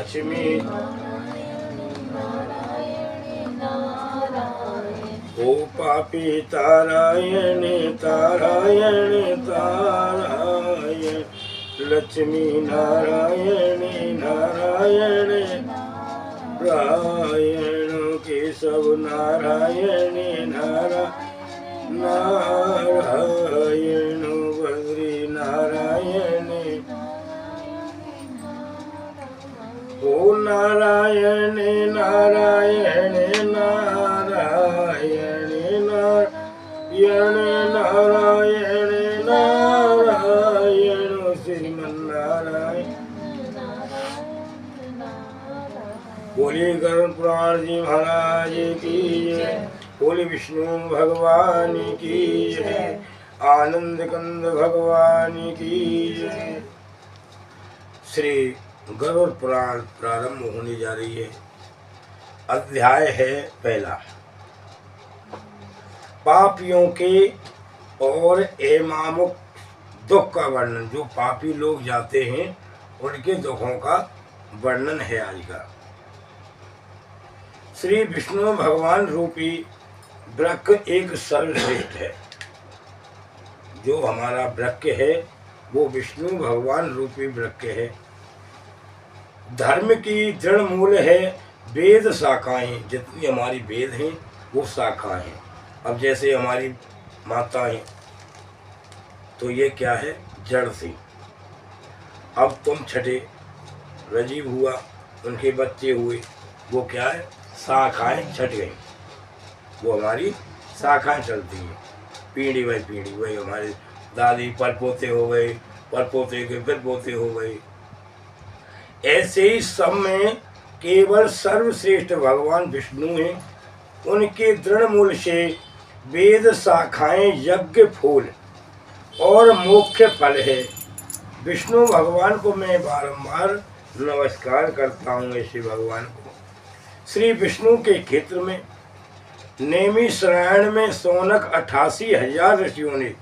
लक्ष्मी ओ पापी तारायण तारायण तारायण लक्ष्मी नारायण नारायण नारायण केशव नारायण नारायण नारायण बद्री नारायण ओ नारायण नारायण नारायण नारायण नारायण नारायण श्रीमन्नारायण। बोलिए गरुड़ पुराण जी महाराज की जय। बोले विष्णु भगवान की जय। आनंद कंद भगवान की जय। श्री गरुड़ पुराण प्रारंभ होने जा रही है। अध्याय है पहला, पापियों के और एमामुक दुख का वर्णन। जो पापी लोग जाते हैं उनके दुखों का वर्णन है आज का। श्री विष्णु भगवान रूपी वृक्ष एक सर्वश्रेष्ठ है। जो हमारा वृक्ष है वो विष्णु भगवान रूपी वृक्ष है। धर्म की दृढ़ मूल है वेद शाखाएं। जितनी हमारी वेद हैं वो शाखाएं हैं। अब जैसे हमारी माताएं, तो ये क्या है, जड़ थी। अब तुम छठे रजीव हुआ, उनके बच्चे हुए, वो क्या है, शाखाएं छट गई। वो हमारी शाखाएं चलती हैं पीढ़ी बाई पीढ़ी। वही हमारे दादी परपोते हो गए, परपोते के फिर पोते हो गए। ऐसे ही सब में केवल सर्वश्रेष्ठ भगवान विष्णु हैं। उनके दृढ़ मूल से वेद शाखाएं, यज्ञ फूल और मुख्य फल है। विष्णु भगवान को मैं बारंबार नमस्कार करता हूँ। ऐसे भगवान को श्री विष्णु के क्षेत्र में नेमी श्रायण में सोनक 88,000 ऋषियों ने,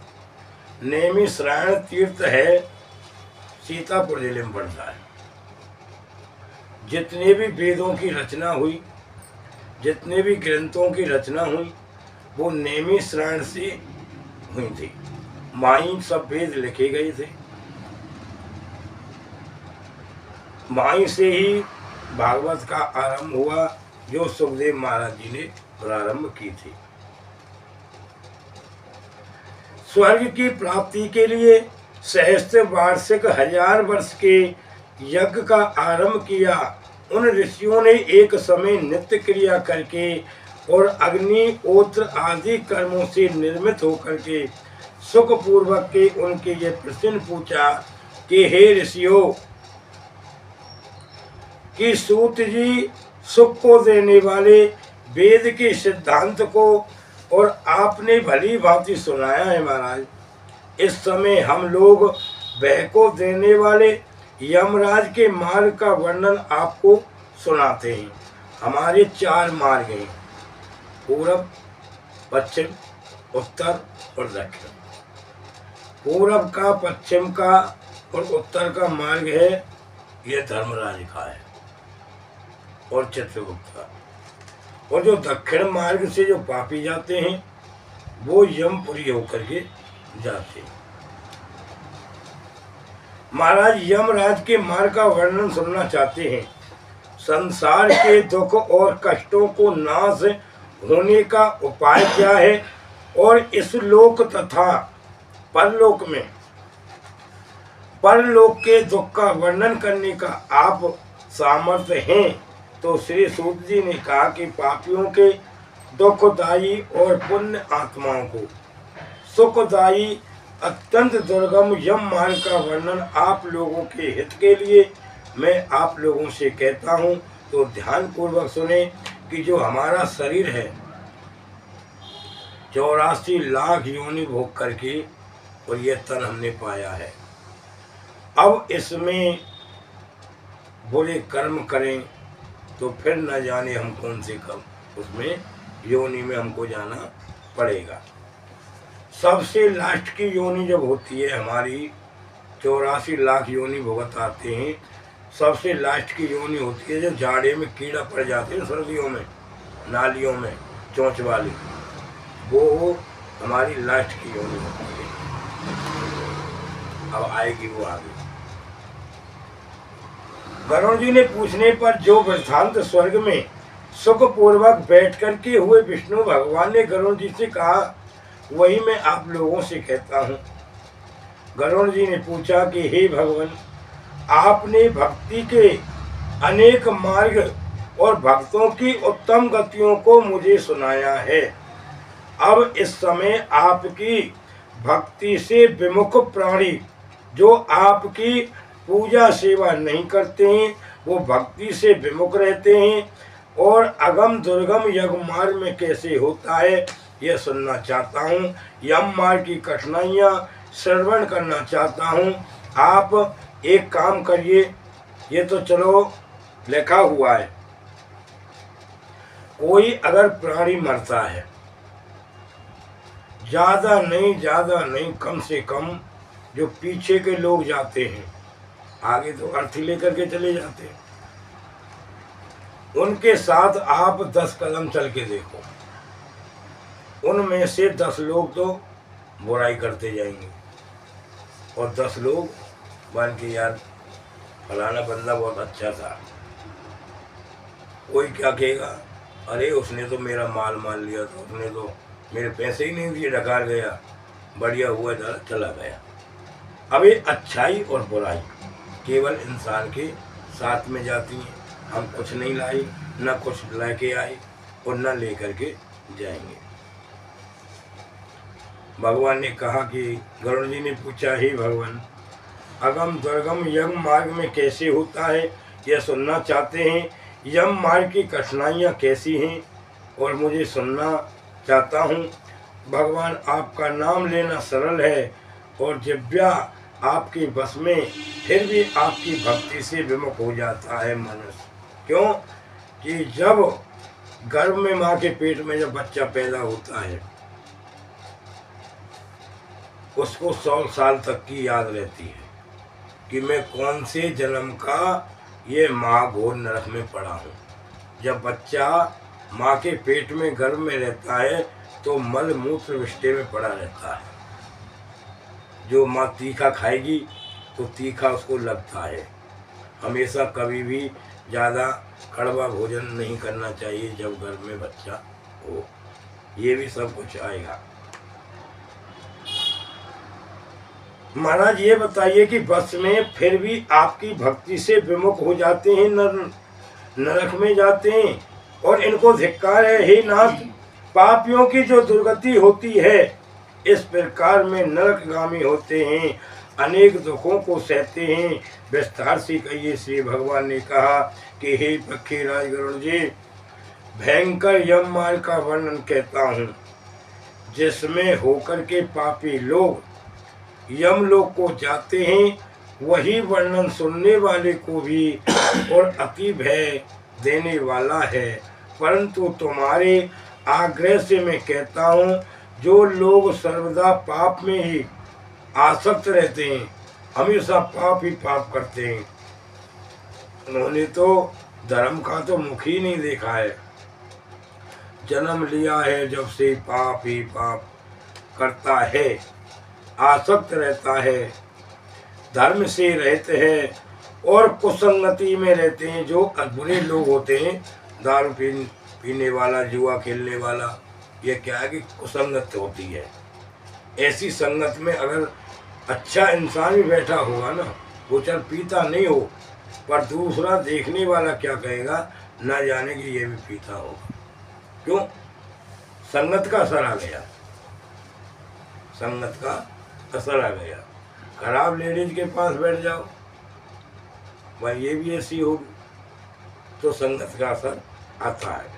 नेमी श्रायण तीर्थ है, सीतापुर जिले में पड़ता है। जितने भी वेदों की रचना हुई, जितने भी ग्रंथों की रचना हुई, वो नेमी श्रायण से हुई थी। माई सब वेद लिखे गए थे। माई से ही भागवत का आरंभ हुआ, जो सुखदेव महाराज जी ने प्रारंभ की थी। स्वर्ग की प्राप्ति के लिए सहस्त्र वार्षिक 1000 वर्ष के यज्ञ का आरंभ किया। उन ऋषियों ने एक समय नित्य क्रिया करके और अग्नि ओत्र आदि कर्मों से निर्मित होकर के सुख पूर्वक के उनके ये प्रश्न पूछा कि हे ऋषियों, कि सूत जी सुख को देने वाले वेद के सिद्धांत को और आपने भली भांति सुनाया है महाराज। इस समय हम लोग भय को देने वाले यमराज के मार्ग का वर्णन आपको सुनाते हैं। हमारे 4 मार्ग हैं, पूरब, पश्चिम, उत्तर और दक्षिण। पूरब का, पश्चिम का और उत्तर का मार्ग है ये धर्मराज का है और चित्रगुप्त का। और जो दक्षिण मार्ग से जो पापी जाते हैं वो यमपुरी होकर के जाते हैं। महाराज यमराज के मार्ग का वर्णन सुनना चाहते हैं। संसार के दुख और कष्टों को नाश होने का उपाय क्या है और इस लोक तथा परलोक में, परलोक के दुख का वर्णन करने का आप सामर्थ्य हैं। तो श्री सूत जी ने कहा कि पापियों के दुखदायी और पुण्य आत्माओं को सुखदायी अत्यंत दुर्गम यम मार्ग का वर्णन आप लोगों के हित के लिए मैं आप लोगों से कहता हूँ। तो ध्यान पूर्वक सुने कि जो हमारा शरीर है 84 लाख योनि भोग करके और ये तन हमने पाया है। अब इसमें बुरे कर्म करें तो फिर न जाने हम कौन से कर्म उसमें योनि में हमको जाना पड़ेगा। सबसे लास्ट की योनि जब होती है हमारी 84 लाख योनि भुगत आते हैं। सबसे लास्ट की योनि होती है जो जाड़े में कीड़ा पड़ जाते हैं, सर्दियों में नालियों में चोंच वाली, वो हमारी लास्ट की योनि होती है। अब आएगी वो आगे। गरुड़ जी ने पूछने पर जो वृत्तांत स्वर्ग में सुखपूर्वक बैठ कर के हुए विष्णु भगवान ने गरुड़ जी से कहा, वही मैं आप लोगों से कहता हूँ। गरुड़ जी ने पूछा कि हे भगवान, आपने भक्ति के अनेक मार्ग और भक्तों की उत्तम गतियों को मुझे सुनाया है। अब इस समय आपकी भक्ति से विमुख प्राणी जो आपकी पूजा सेवा नहीं करते हैं, वो भक्ति से विमुख रहते हैं और अगम दुर्गम यज्ञ मार्ग में कैसे होता है ये सुनना चाहता हूँ। यम मार्ग की कठिनाइयाँ श्रवण करना चाहता हूँ। आप एक काम करिए, ये तो चलो लिखा हुआ है, कोई अगर प्राणी मरता है, ज़्यादा नहीं कम से कम जो पीछे के लोग जाते हैं, आगे तो अर्थी लेकर के चले जाते हैं, उनके साथ आप 10 कदम चल के देखो, उनमें से 10 लोग तो बुराई करते जाएंगे और 10 लोग मान के यार फलाना बंदा बहुत अच्छा था। कोई क्या कहेगा, अरे उसने तो मेरा माल लिया था, उसने तो मेरे पैसे ही नहीं दिए, डकार गया, बढ़िया हुआ चला गया। अब ये अच्छाई और बुराई केवल इंसान के साथ में जाती हैं। हम कुछ नहीं लाई, ना कुछ लेके आए और ना लेकर के जाएंगे। भगवान ने कहा कि गरुड़ जी ने पूछा, हे भगवान, अगम दुर्गम यम मार्ग में कैसे होता है यह सुनना चाहते हैं। यम मार्ग की कठिनाइयाँ कैसी हैं और मुझे सुनना चाहता हूँ। भगवान, आपका नाम लेना सरल है और जिव्या आपके बस में, फिर भी आपकी भक्ति से विमुख हो जाता है मनुष्य। क्यों कि जब गर्भ में माँ के पेट में जब बच्चा पैदा होता है, उसको 100 साल तक की याद रहती है कि मैं कौन से जन्म का ये महाघोर नरक में पड़ा हूँ। जब बच्चा माँ के पेट में गर्भ में रहता है तो मल मूत्र विष्टे में पड़ा रहता है। जो माँ तीखा खाएगी तो तीखा उसको लगता है। हमेशा कभी भी ज़्यादा कड़वा भोजन नहीं करना चाहिए जब गर्भ में बच्चा हो। ये भी सब कुछ आएगा। महाराज ये बताइए कि बस में फिर भी आपकी भक्ति से विमुख हो जाते हैं, नरक में जाते हैं और इनको धिक्कार है। हे नाथ, पापियों की जो दुर्गति होती है इस प्रकार में नरकगामी होते हैं, अनेक दुखों को सहते हैं। विस्तार से कहिए। श्री भगवान ने कहा कि हे पक्षीराज गरुड़ जी, भयंकर यम मार्ग का वर्णन कहता हूँ, जिसमें होकर के पापी लोग यमलोक को जाते हैं। वही वर्णन सुनने वाले को भी और अति भय देने वाला है। परंतु तुम्हारे आग्रह से मैं कहता हूँ, जो लोग सर्वदा पाप में ही आसक्त रहते हैं, हमेशा पाप ही पाप करते हैं, उन्होंने तो धर्म का तो मुख ही नहीं देखा है। जन्म लिया है जब से पाप ही पाप करता है, आसक्त रहता है, धर्म से रहते हैं और कुसंगति में रहते हैं। जो बुरे लोग होते हैं, दारू पीने वाला, जुआ खेलने वाला, ये क्या है कि कुसंगत होती है। ऐसी संगत में अगर अच्छा इंसान भी बैठा होगा ना, वो चल पीता नहीं हो, पर दूसरा देखने वाला क्या कहेगा, ना जाने कि ये भी पीता होगा। क्यों? संगत का असर आ गया, संगत का असर आ गया। खराब लेडीज के पास बैठ जाओ, भाई ये भी ऐसी होगी, तो संगत का असर आता है।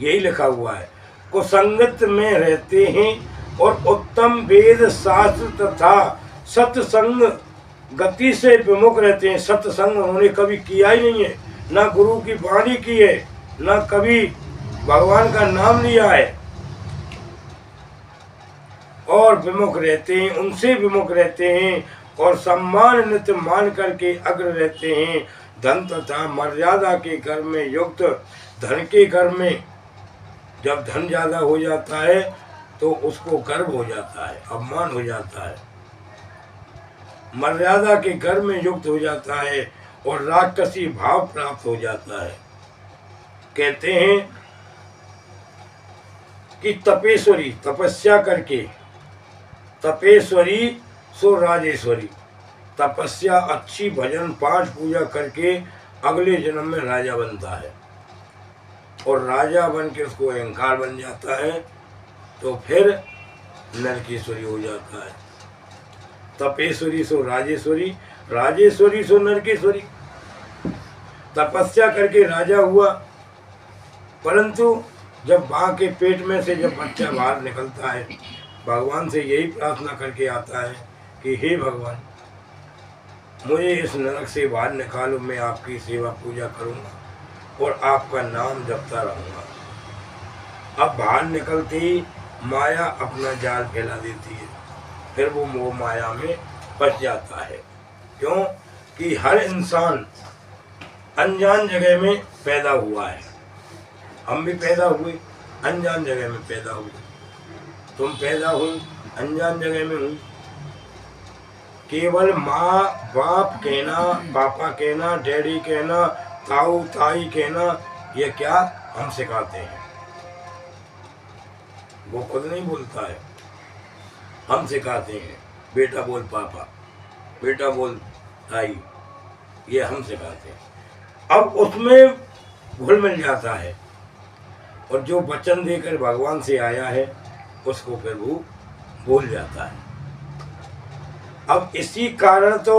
यही लिखा हुआ है, कुसंगत में रहते हैं और उत्तम वेद शास्त्र तथा सत्संग गति से विमुख रहते हैं। सत्संग उन्होंने कभी किया ही नहीं है, ना गुरु की वाणी की है, ना कभी भगवान का नाम लिया है, और विमुख रहते हैं, उनसे विमुख रहते हैं और सम्मानित मान करके अग्र रहते हैं। धन तथा मर्यादा के कर्म में युक्त, धन के कर्म में जब धन ज्यादा हो जाता है तो उसको गर्व हो जाता है, अपमान हो जाता है। मर्यादा के कर्म में युक्त हो जाता है और राक्षसी भाव प्राप्त हो जाता है। कहते हैं कि तपेश्वरी, तपस्या करके, तपेश्वरी सो राजेश्वरी, तपस्या अच्छी भजन पाठ पूजा करके अगले जन्म में राजा बनता है और राजा बन के उसको अहंकार बन जाता है तो फिर नरकेश्वरी हो जाता है। तपेश्वरी सो राजेश्वरी, राजेश्वरी सो नरकेश्वरी। तपस्या करके राजा हुआ, परंतु जब माँ के पेट में से जब बच्चा बाहर निकलता है, भगवान से यही प्रार्थना करके आता है कि हे भगवान, मुझे इस नरक से बाहर निकालो, मैं आपकी सेवा पूजा करूँगा और आपका नाम जपता रहूँगा। अब बाहर निकलते ही माया अपना जाल फैला देती है, फिर वो मोह माया में फंस जाता है। क्यों कि हर इंसान अनजान जगह में पैदा हुआ है। हम भी पैदा हुए अनजान जगह में पैदा हुए, तुम पैदा हुई अनजान जगह में हुई। केवल माँ बाप कहना, पापा कहना, डैडी कहना, ताऊ ताई कहना, ये क्या हम सिखाते हैं। वो खुद नहीं बोलता है, हम सिखाते हैं। बेटा बोल पापा, बेटा बोल ताई, ये हम सिखाते हैं। अब उसमें घुल मिल जाता है और जो वचन देकर भगवान से आया है उसको फिर वो भूल जाता है। अब इसी कारण तो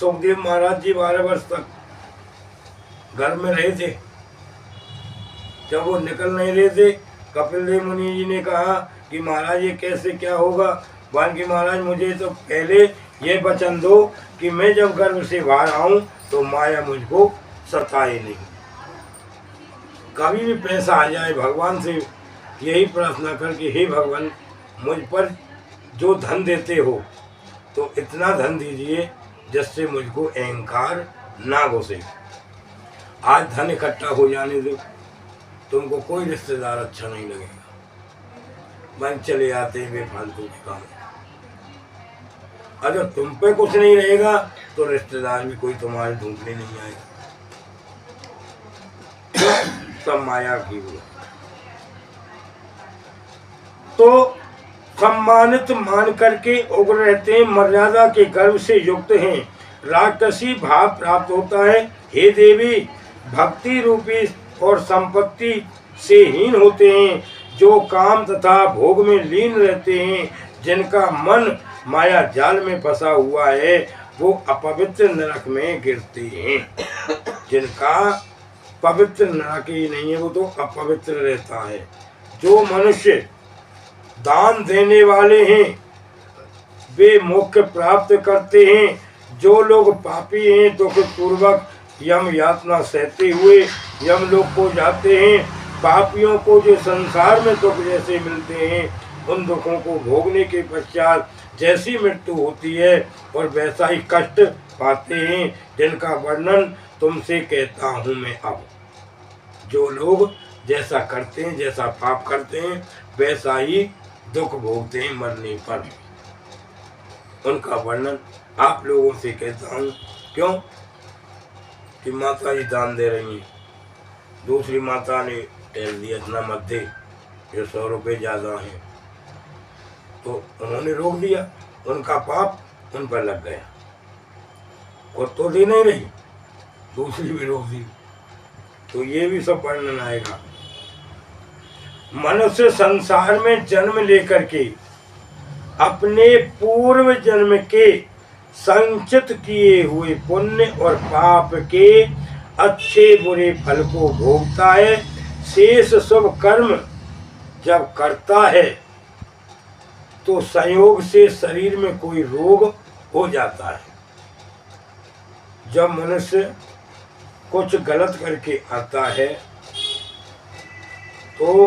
सुखदेव महाराज जी 12 वर्ष तक घर में रहे थे। जब वो निकल नहीं रहे थे, कपिल देव मुनि जी ने कहा कि महाराज ये कैसे क्या होगा। बाल्मीकि महाराज मुझे तो पहले ये वचन दो कि मैं जब गर्भ से बाहर आऊं तो माया मुझको सताए नहीं। कभी भी पैसा आ जाए, भगवान से यही प्रार्थना कर कि हे भगवान, मुझ पर जो धन देते हो तो इतना धन दीजिए जिससे मुझको अहंकार ना घुसे। आज धन इकट्ठा हो जाने दो, तुमको कोई रिश्तेदार अच्छा नहीं लगेगा, मन चले आते हैं बेफालतू के काम। अगर तुम पे कुछ नहीं रहेगा तो रिश्तेदार भी कोई तुम्हारे ढूंढने नहीं आएगा। सब माया की वो। तो सम्मानित मान करके उग्र रहते हैं, मर्यादा के गर्व से युक्त हैं, राक्षसी भाव प्राप्त होता है। हे देवी, भक्ति रूपी और संपत्ति से हीन होते हैं, जो काम तथा भोग में लीन रहते हैं, जिनका मन माया जाल में फंसा हुआ है, वो अपवित्र नरक में गिरते हैं। जिनका पवित्र नरक ही नहीं है, वो तो अपवित्र रहता है। जो मनुष्य दान देने वाले हैं वे मोक्ष प्राप्त करते हैं। जो लोग पापी हैं दुख पूर्वक यम यातना सहते हुए यमलोक को जाते हैं। पापियों को जो संसार में दुख जैसे मिलते हैं, उन दुखों को भोगने के पश्चात जैसी मृत्यु होती है और वैसा ही कष्ट पाते हैं, जिनका वर्णन तुमसे कहता हूँ मैं अब। जो लोग जैसा करते हैं, जैसा पाप करते हैं, वैसा ही दुख भोगते हैं मरने पर, उनका वर्णन आप लोगों से कहता हूँ। क्यों कि माता जी दान दे रही हैं, दूसरी माता ने टेल दिया इतना मत दे, जो 100 रुपये ज़्यादा हैं, तो उन्होंने रोक दिया, उनका पाप उन पर लग गया। खुद तो दे नहीं रही, दूसरी भी रोक दी, तो ये भी सब वर्णन आएगा। मनुष्य संसार में जन्म लेकर के अपने पूर्व जन्म के संचित किए हुए पुण्य और पाप के अच्छे बुरे फल को भोगता है। शेष शुभ कर्म जब करता है तो संयोग से शरीर में कोई रोग हो जाता है। जब मनुष्य कुछ गलत करके आता है तो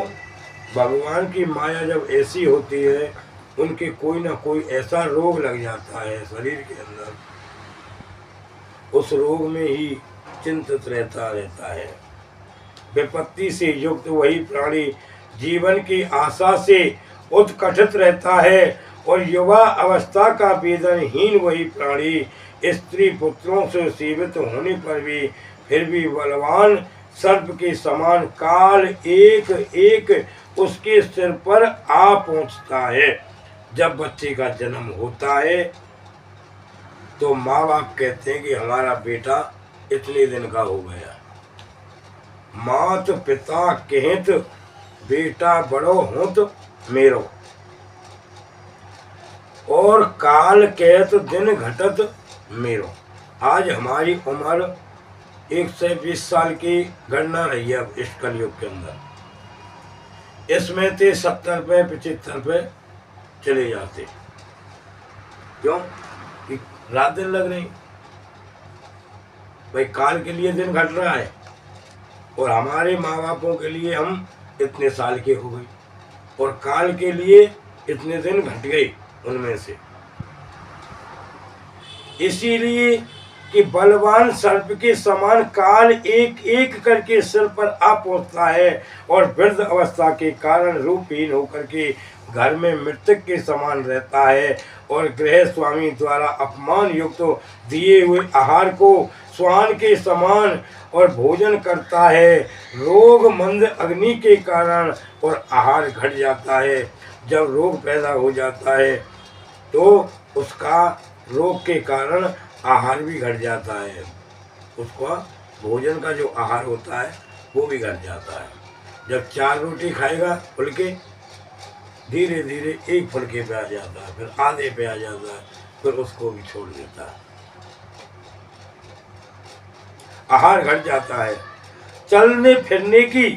भगवान की माया जब ऐसी होती है उनके कोई ना कोई ऐसा रोग लग जाता है शरीर के अंदर, उस रोग में ही चिंतित रहता है। विपत्ति से युक्त वही प्राणी जीवन की आशा से उत्कंठित रहता है, और युवा अवस्था का वेदनहीन वही प्राणी स्त्री पुत्रों से सेवित होने पर भी फिर भी बलवान सर्प के समान काल एक एक उसके सिर पर आ पहुंचता है। जब बच्चे का जन्म होता है तो माँ बाप कहते हैं कि हमारा बेटा इतने दिन का हो गया। मात पिता कहत बेटा बड़ो होत मेरो, और काल कहत दिन घटत मेरो। आज हमारी उम्र 120 साल की गणना रही है अब इस कलयुग के अंदर। इसमें थे 70 पे 75 पे चले जाते। क्यों? कि रात दिन लग रही। भाई काल के लिए दिन घट रहा है, और हमारे माँ बापों के लिए हम इतने साल के हो गए, और काल के लिए इतने दिन घट गए उनमें से। इसीलिए कि बलवान सर्प के समान काल एक एक करके सिर पर आ पहुंचता है, और वृद्ध अवस्था के कारण रूपहीन होकर के घर में मृतक के समान रहता है, और गृह स्वामी द्वारा अपमान युक्त दिए हुए आहार को स्वान के समान और भोजन करता है। रोग मंद अग्नि के कारण और आहार घट जाता है। जब रोग पैदा हो जाता है तो उसका रोग के कारण आहार भी घट जाता है, उसका भोजन का जो आहार होता है वो भी घट जाता है। जब 4 रोटी खाएगा फुलके, धीरे धीरे 1 फुलके पे आ जाता है, फिर आधे पे आ जाता है, फिर उसको भी छोड़ देता है। आहार घट जाता है, चलने फिरने की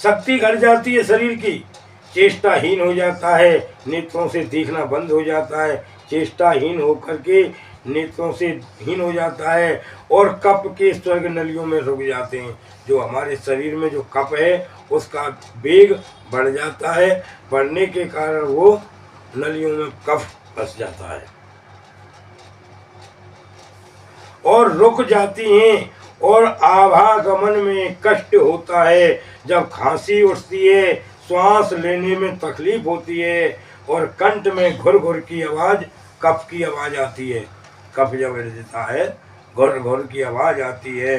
शक्ति घट जाती है शरीर की, चेष्टाहीन हो जाता है, नेत्रों से देखना बंद हो जाता है, चेष्टाहीन होकर के नेत्रों से हीन हो जाता है, और कप के स्वर्ग नलियों में रुक जाते हैं। जो हमारे शरीर में जो कप है उसका वेग बढ़ जाता है, बढ़ने के कारण वो नलियों में कफ फंस जाता है और रुक जाती हैं, और आवागमन में कष्ट होता है। जब खांसी उठती है, श्वास लेने में तकलीफ होती है, और कंठ में घुर घुर की आवाज़, कफ की आवाज़ आती है। कफ जब रहता है घुर घुर की आवाज़ आती है,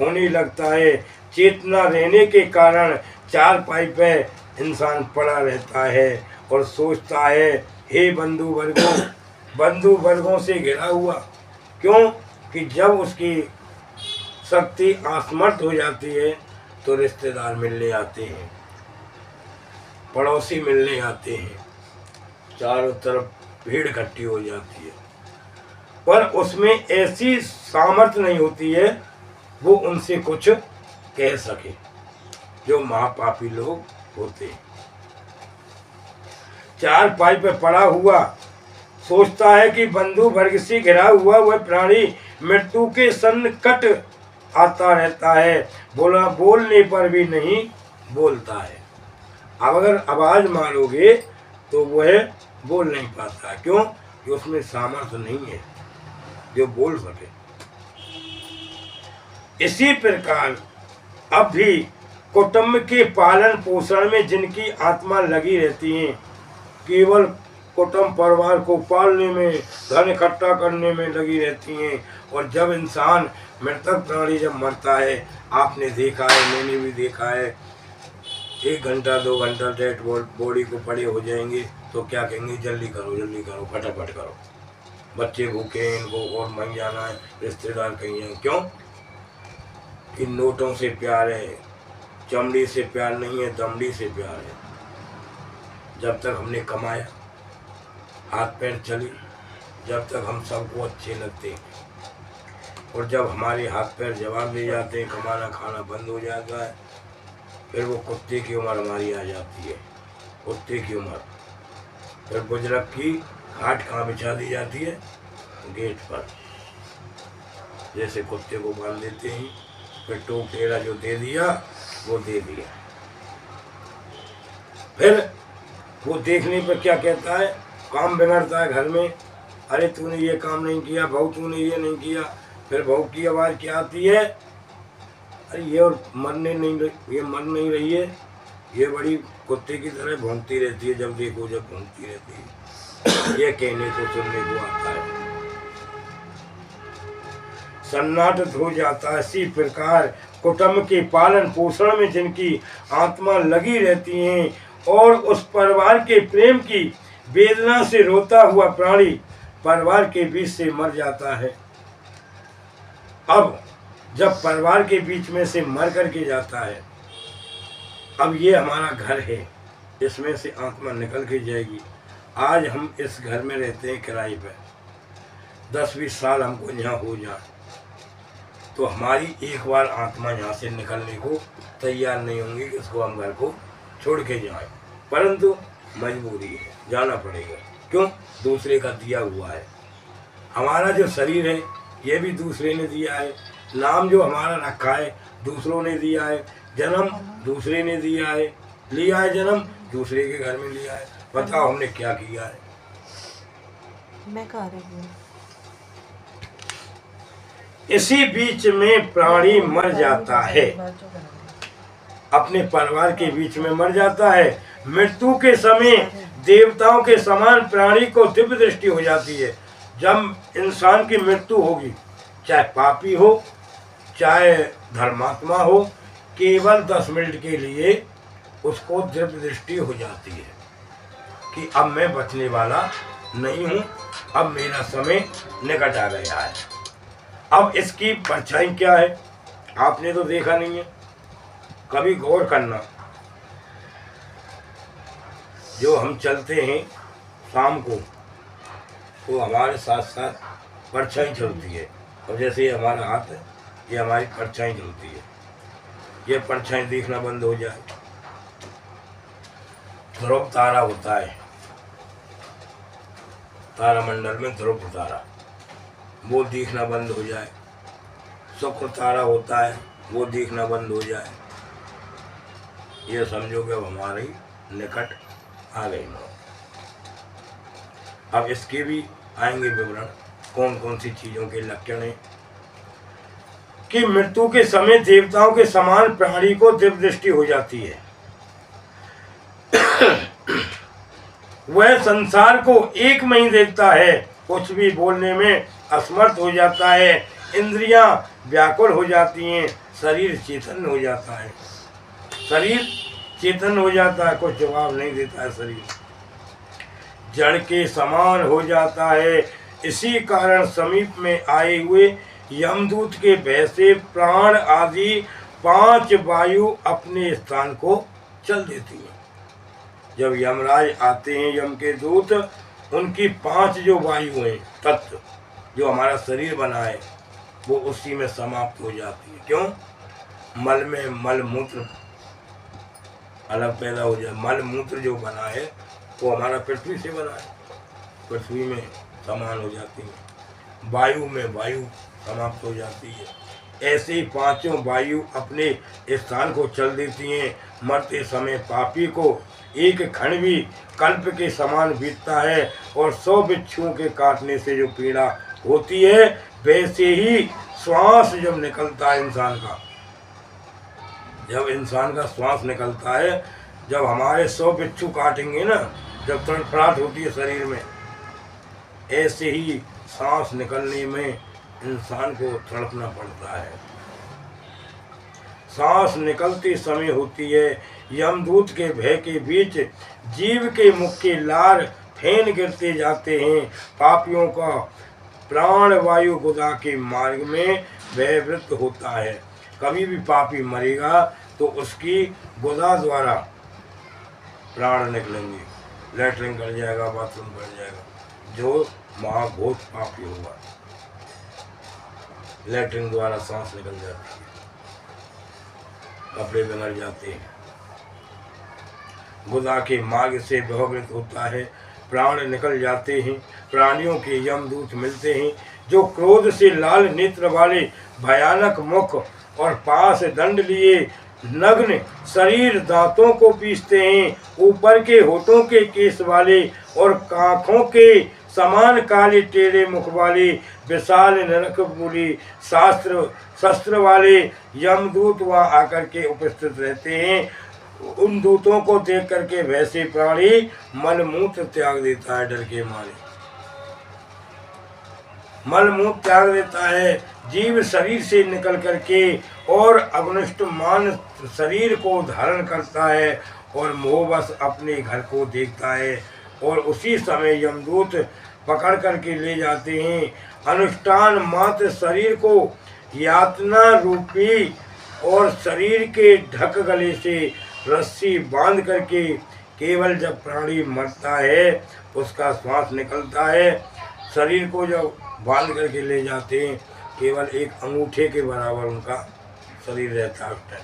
होने लगता है। चेतना रहने के कारण चारपाई पे इंसान पड़ा रहता है और सोचता है, हे बंधु वर्गों से घिरा हुआ। क्यों? कि जब उसकी शक्ति असमर्थ हो जाती है तो रिश्तेदार मिलने आते हैं, पड़ोसी मिलने आते हैं, चारों तरफ भीड़ इकट्ठी हो जाती है, पर उसमें ऐसी सामर्थ्य नहीं होती है वो उनसे कुछ कह सके, जो महापापी लोग होते हैं। चारपाई पे पड़ा हुआ सोचता है कि बंधु वर्ग से घिरा हुआ वह प्राणी मृत्यु के सन्निकट आता रहता है, बोलने पर भी नहीं बोलता है। अब अगर आवाज मारोगे तो वह बोल नहीं पाता। क्यों? कि उसमें सामर्थ्य नहीं है जो बोल सके। इसी प्रकार अब भी कुटुंब के पालन पोषण में जिनकी आत्मा लगी रहती है, केवल कुटुंब परिवार को पालने में, धन इकट्ठा करने में लगी रहती हैं, और जब इंसान मृतक प्राणी जब मरता है, आपने देखा है, मैंने भी देखा है, 1 घंटा 2 घंटा डेड बॉडी को पड़े हो जाएंगे तो क्या कहेंगे, जल्दी करो फटाफट करो, बच्चे भूखे हैं, इनको और मर जाना है, रिश्तेदार कहीं हैं। क्यों? कि नोटों से प्यार है, चमड़ी से प्यार नहीं है, दमड़ी से प्यार है। जब तक हमने कमाया, हाथ पैर चली, जब तक हम सबको अच्छे लगते हैं, और जब हमारे हाथ पैर जवाब दे जाते हैं, कमाना खाना बंद हो जाता है, फिर वो कुत्ते की उम्र हमारी आ जाती है, कुत्ते की उम्र। फिर बुजुर्ग की खाट कहाँ बिछा दी जाती है? गेट पर, जैसे कुत्ते को बांध देते हैं, फिर टोक टेरा जो दे दिया वो दे दिया। फिर वो देखने पर क्या कहता है, काम बिगड़ता है घर में, अरे तूने ये काम नहीं किया, बहू तूने ये नहीं किया, फिर बहू की आवाज़ क्या आती है, अरे ये और ये मर नहीं रही है, ये बड़ी कुत्ते की तरह भौंकती रहती है, जब देखो जब भौंकती रहती है। ये कहने को सुनने को आता है। सन्नाटा हो जाता है। इसी प्रकार कुटुंब के पालन पोषण में जिनकी आत्मा लगी रहती है और उस परिवार के प्रेम की वेदना से रोता हुआ प्राणी परिवार के बीच से मर जाता है। अब जब परिवार के बीच में से मर करके जाता है, अब ये हमारा घर है, इसमें से आत्मा निकल के जाएगी। आज हम इस घर में रहते हैं किराए पे, 10-20 साल हमको यहाँ हो जाए तो हमारी एक बार आत्मा यहाँ से निकलने को तैयार नहीं होंगी कि इसको हम घर को छोड़ के जाएं, परंतु मजबूरी है, जाना पड़ेगा। क्यों? दूसरे का दिया हुआ है। हमारा जो शरीर है ये भी दूसरे ने दिया है, नाम जो हमारा रखा है दूसरों ने दिया है, जन्म दूसरे ने दिया है, लिया है जन्म दूसरे के घर में लिया है। बताओ हमने क्या किया है? मैं कह रही हूँ इसी बीच में प्राणी मर जाता है, अपने परिवार के बीच में मर जाता है। मृत्यु के समय देवताओं के समान प्राणी को दिव्य दृष्टि हो जाती है। जब इंसान की मृत्यु होगी, चाहे पापी हो चाहे धर्मात्मा हो, केवल 10 मिनट के लिए उसको दिव्य दृष्टि हो जाती है कि अब मैं बचने वाला नहीं हूँ, अब मेरा समय निकट आ गया है। अब इसकी परछाई क्या है? आपने तो देखा नहीं है, कभी गौर करना। जो हम चलते हैं शाम को तो हमारे साथ साथ परछाई चलती है, और जैसे ये हमारा हाथ है ये हमारी परछाई चलती है। ये परछाई देखना बंद हो जाए, ध्रुव तारा होता है तारामंडल में, ध्रुव तारा वो देखना बंद हो जाए, शुक्र तारा होता है वो देखना बंद हो जाए, ये समझो कि अब हमारे निकट आ गई मौत। अब इसके भी आएंगे विवरण, कौन कौन सी चीजों के लक्षण हैं कि मृत्यु के समय देवताओं के समान प्राणी को दिव्य दृष्टि हो जाती है। वह संसार को एक में ही देखता है, कुछ भी बोलने में असमर्थ हो जाता है, इंद्रियां व्याकुल हो जाती हैं, शरीर चेतन हो जाता है। शरीर चेतन हो जाता है, कुछ जवाब नहीं देता है, शरीर जड़ के समान हो जाता है। इसी कारण समीप में आए हुए यमदूत के भय से प्राण आदि 5 वायु अपने स्थान को चल देती हैं। जब यमराज आते हैं, यम के दूत, उनकी 5 जो वायु हैं तत्व जो हमारा शरीर बना है वो उसी में समाप्त हो जाती है। क्यों? मल में मल मूत्र अलग पैदा हो जाए। मल मूत्र जो बना है वो हमारा पृथ्वी से बना है, पृथ्वी में समान हो जाती है। वायु में वायु समाप्त हो जाती है। ऐसे ही 5 वायु अपने स्थान को चल देती हैं। मरते समय पापी को एक क्षण भी कल्प के समान बीतता है, और 100 बिच्छुओं के काटने से जो पीड़ा होती है, वैसे ही श्वास जब निकलता है इंसान का, जब इंसान का श्वास निकलता है, जब हमारे 100 बिच्छू काटेंगे ना, जब तड़फड़ाहट होती है शरीर में, ऐसे ही सांस निकलने में इंसान को तड़पना पड़ता है। सांस निकलते समय होती है, यमदूत के भय के बीच जीव के मुख के लार फेन गिरते जाते हैं। पापियों का प्राण वायु गुदा के मार्ग में भयवृत्त होता है। कभी भी पापी मरेगा तो उसकी गुदा द्वारा प्राण निकलेंगे, लेटरिन कर जाएगा, बाथरूम कर जाएगा। जो महाघोर पापी होगा, लेटरिन द्वारा सांस निकल जाती है, कपड़े बिगड़ जाते हैं, गुदा के मार्ग से भयभीत होता है, प्राण निकल जाते हैं। प्राणियों के यमदूत मिलते हैं जो क्रोध से लाल नेत्र वाले भयानक मुख और पास दंड लिए नग्न शरीर दांतों को पीसते हैं, ऊपर के होठों के केस वाले और कांखों के समान काले टेढ़े मुख वाले विशाल नरक मूली शस्त्र वाले यमदूत वहां आकर के उपस्थित रहते हैं। उन दूतों को देख करके वैसे प्राणी मलमूत्र त्याग देता है, डर के मारे मलमूत्र त्याग देता है। जीव शरीर से निकल करके और अग्निष्ट मान शरीर को धारण करता है और मोहवश अपने घर को देखता है, और उसी समय यमदूत पकड़ करके ले जाते हैं। अनुष्ठान मात्र शरीर को यातना रूपी और शरीर के ढक गले से रस्सी बांध करके केवल जब प्राणी मरता है, उसका श्वास निकलता है, शरीर को जब बांध करके ले जाते हैं, केवल एक अंगूठे के बराबर उनका शरीर रहता है।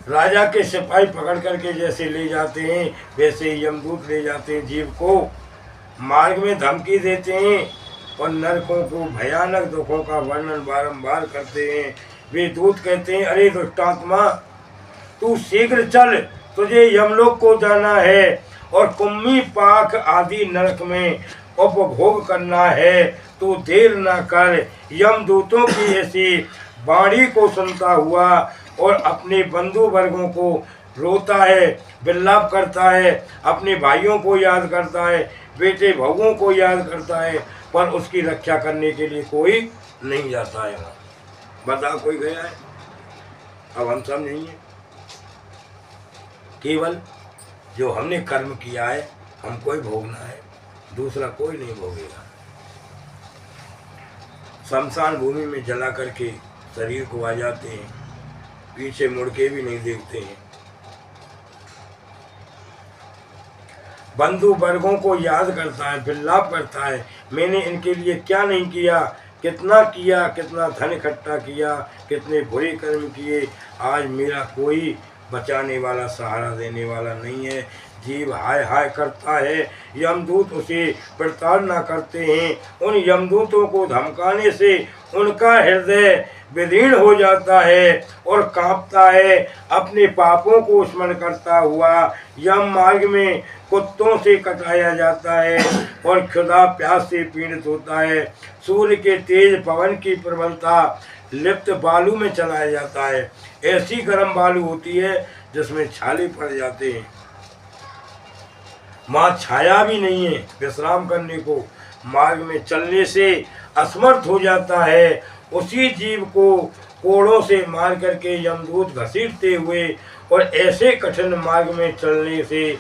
राजा के सिपाही पकड़ करके जैसे ले जाते हैं, वैसे यमदूत ले जाते हैं जीव को, मार्ग में धमकी देते हैं और नरकों को भयानक दुखों का वर्णन बारंबार करते हैं। वे दूत कहते हैं, अरे दुष्टात्मा, तू शीघ्र चल, तुझे यमलोक को जाना है और कुम्मी पाक आदि नरक में उपभोग करना है। तू देर न कर। यमदूतों की ऐसी वाणी को सुनता हुआ और अपने बंधु वर्गों को रोता है, विलाप करता है, अपने भाइयों को याद करता है, बेटे बहुओं को याद करता है, पर उसकी रक्षा करने के लिए कोई नहीं जाता है। बता कोई गया है? अब हम सब नहीं है। केवल जो हमने कर्म किया है हमको ही भोगना है, दूसरा कोई नहीं भोगेगा। शमशान भूमि में जला करके शरीर को आ जाते हैं, पीछे मुड़ के भी नहीं देखते हैं। बंधु वर्गों को याद करता है, विलाप करता है, मैंने इनके लिए क्या नहीं किया, कितना धन इकट्ठा किया, कितने बुरे कर्म किए, आज मेरा कोई बचाने वाला, सहारा देने वाला नहीं है। जीव हाय हाय करता है, यमदूत उसे प्रताड़ना करते हैं। उन यमदूतों को धमकाने से उनका हृदय विदीर्ण हो जाता है और कांपता है। अपने पापों को स्मरण करता हुआ यम मार्ग में कुत्तों से कटाया जाता है और क्षुधा प्यास से पीड़ित होता है। सूर्य के तेज पवन की प्रबलता लिप्त बालू में चलाया जाता है। ऐसी गर्म बालू होती है जिसमें छाले पड़ जाते हैं। माँ छाया भी नहीं है विश्राम करने को, मार्ग में चलने से असमर्थ हो जाता है। उसी जीव को कोड़ों से मार करके यमदूत घसीटते हुए और ऐसे कठिन मार्ग में चलने से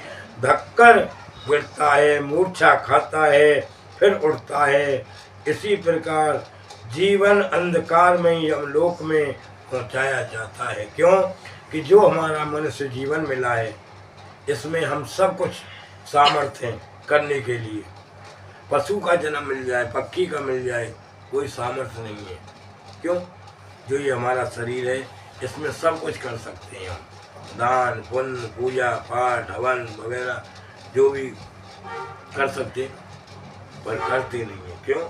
धक्कर गिरता है, मूर्छा खाता है, फिर उठता है। इसी प्रकार जीवन अंधकार में यमलोक में पहुंचाया जाता है। क्यों कि जो हमारा मनुष्य जीवन मिला है, इसमें हम सब कुछ सामर्थ्य हैं करने के लिए। पशु का जन्म मिल जाए, पक्षी का मिल जाए, कोई सामर्थ्य नहीं है। क्यों? जो ये हमारा शरीर है, इसमें सब कुछ कर सकते हैं हम, दान पुण्य पूजा पाठ हवन वगैरह जो भी कर सकते, पर करते नहीं है। क्यों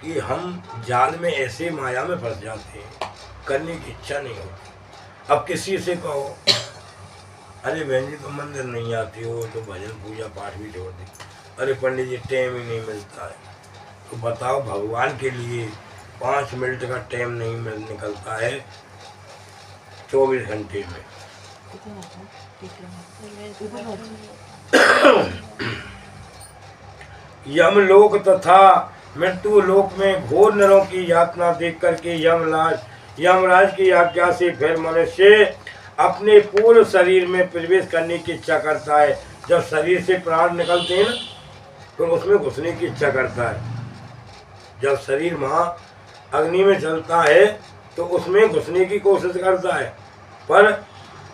कि हम जाल में ऐसे माया में फंस जाते हैं, करने की इच्छा नहीं होती। अब किसी से कहो, अरे बहन जी तो मंदिर नहीं आती हो, तो भजन पूजा पाठ भी छोड़ दी, अरे पंडित जी टाइम ही नहीं मिलता है। तो बताओ, भगवान के लिए 5 मिनट का टाइम नहीं निकलता है 24 घंटे में। यमलोक तथा मृत्यु लोक में घोर नरों की यातना देख करके यमराज की आज्ञा से फिर मनुष्य अपने पूर्ण शरीर में प्रवेश करने की इच्छा करता है। जब शरीर से प्राण निकलते हैं ना, तो उसमें घुसने की इच्छा करता है। जब शरीर वहाँ अग्नि में जलता है तो उसमें घुसने की कोशिश करता है, पर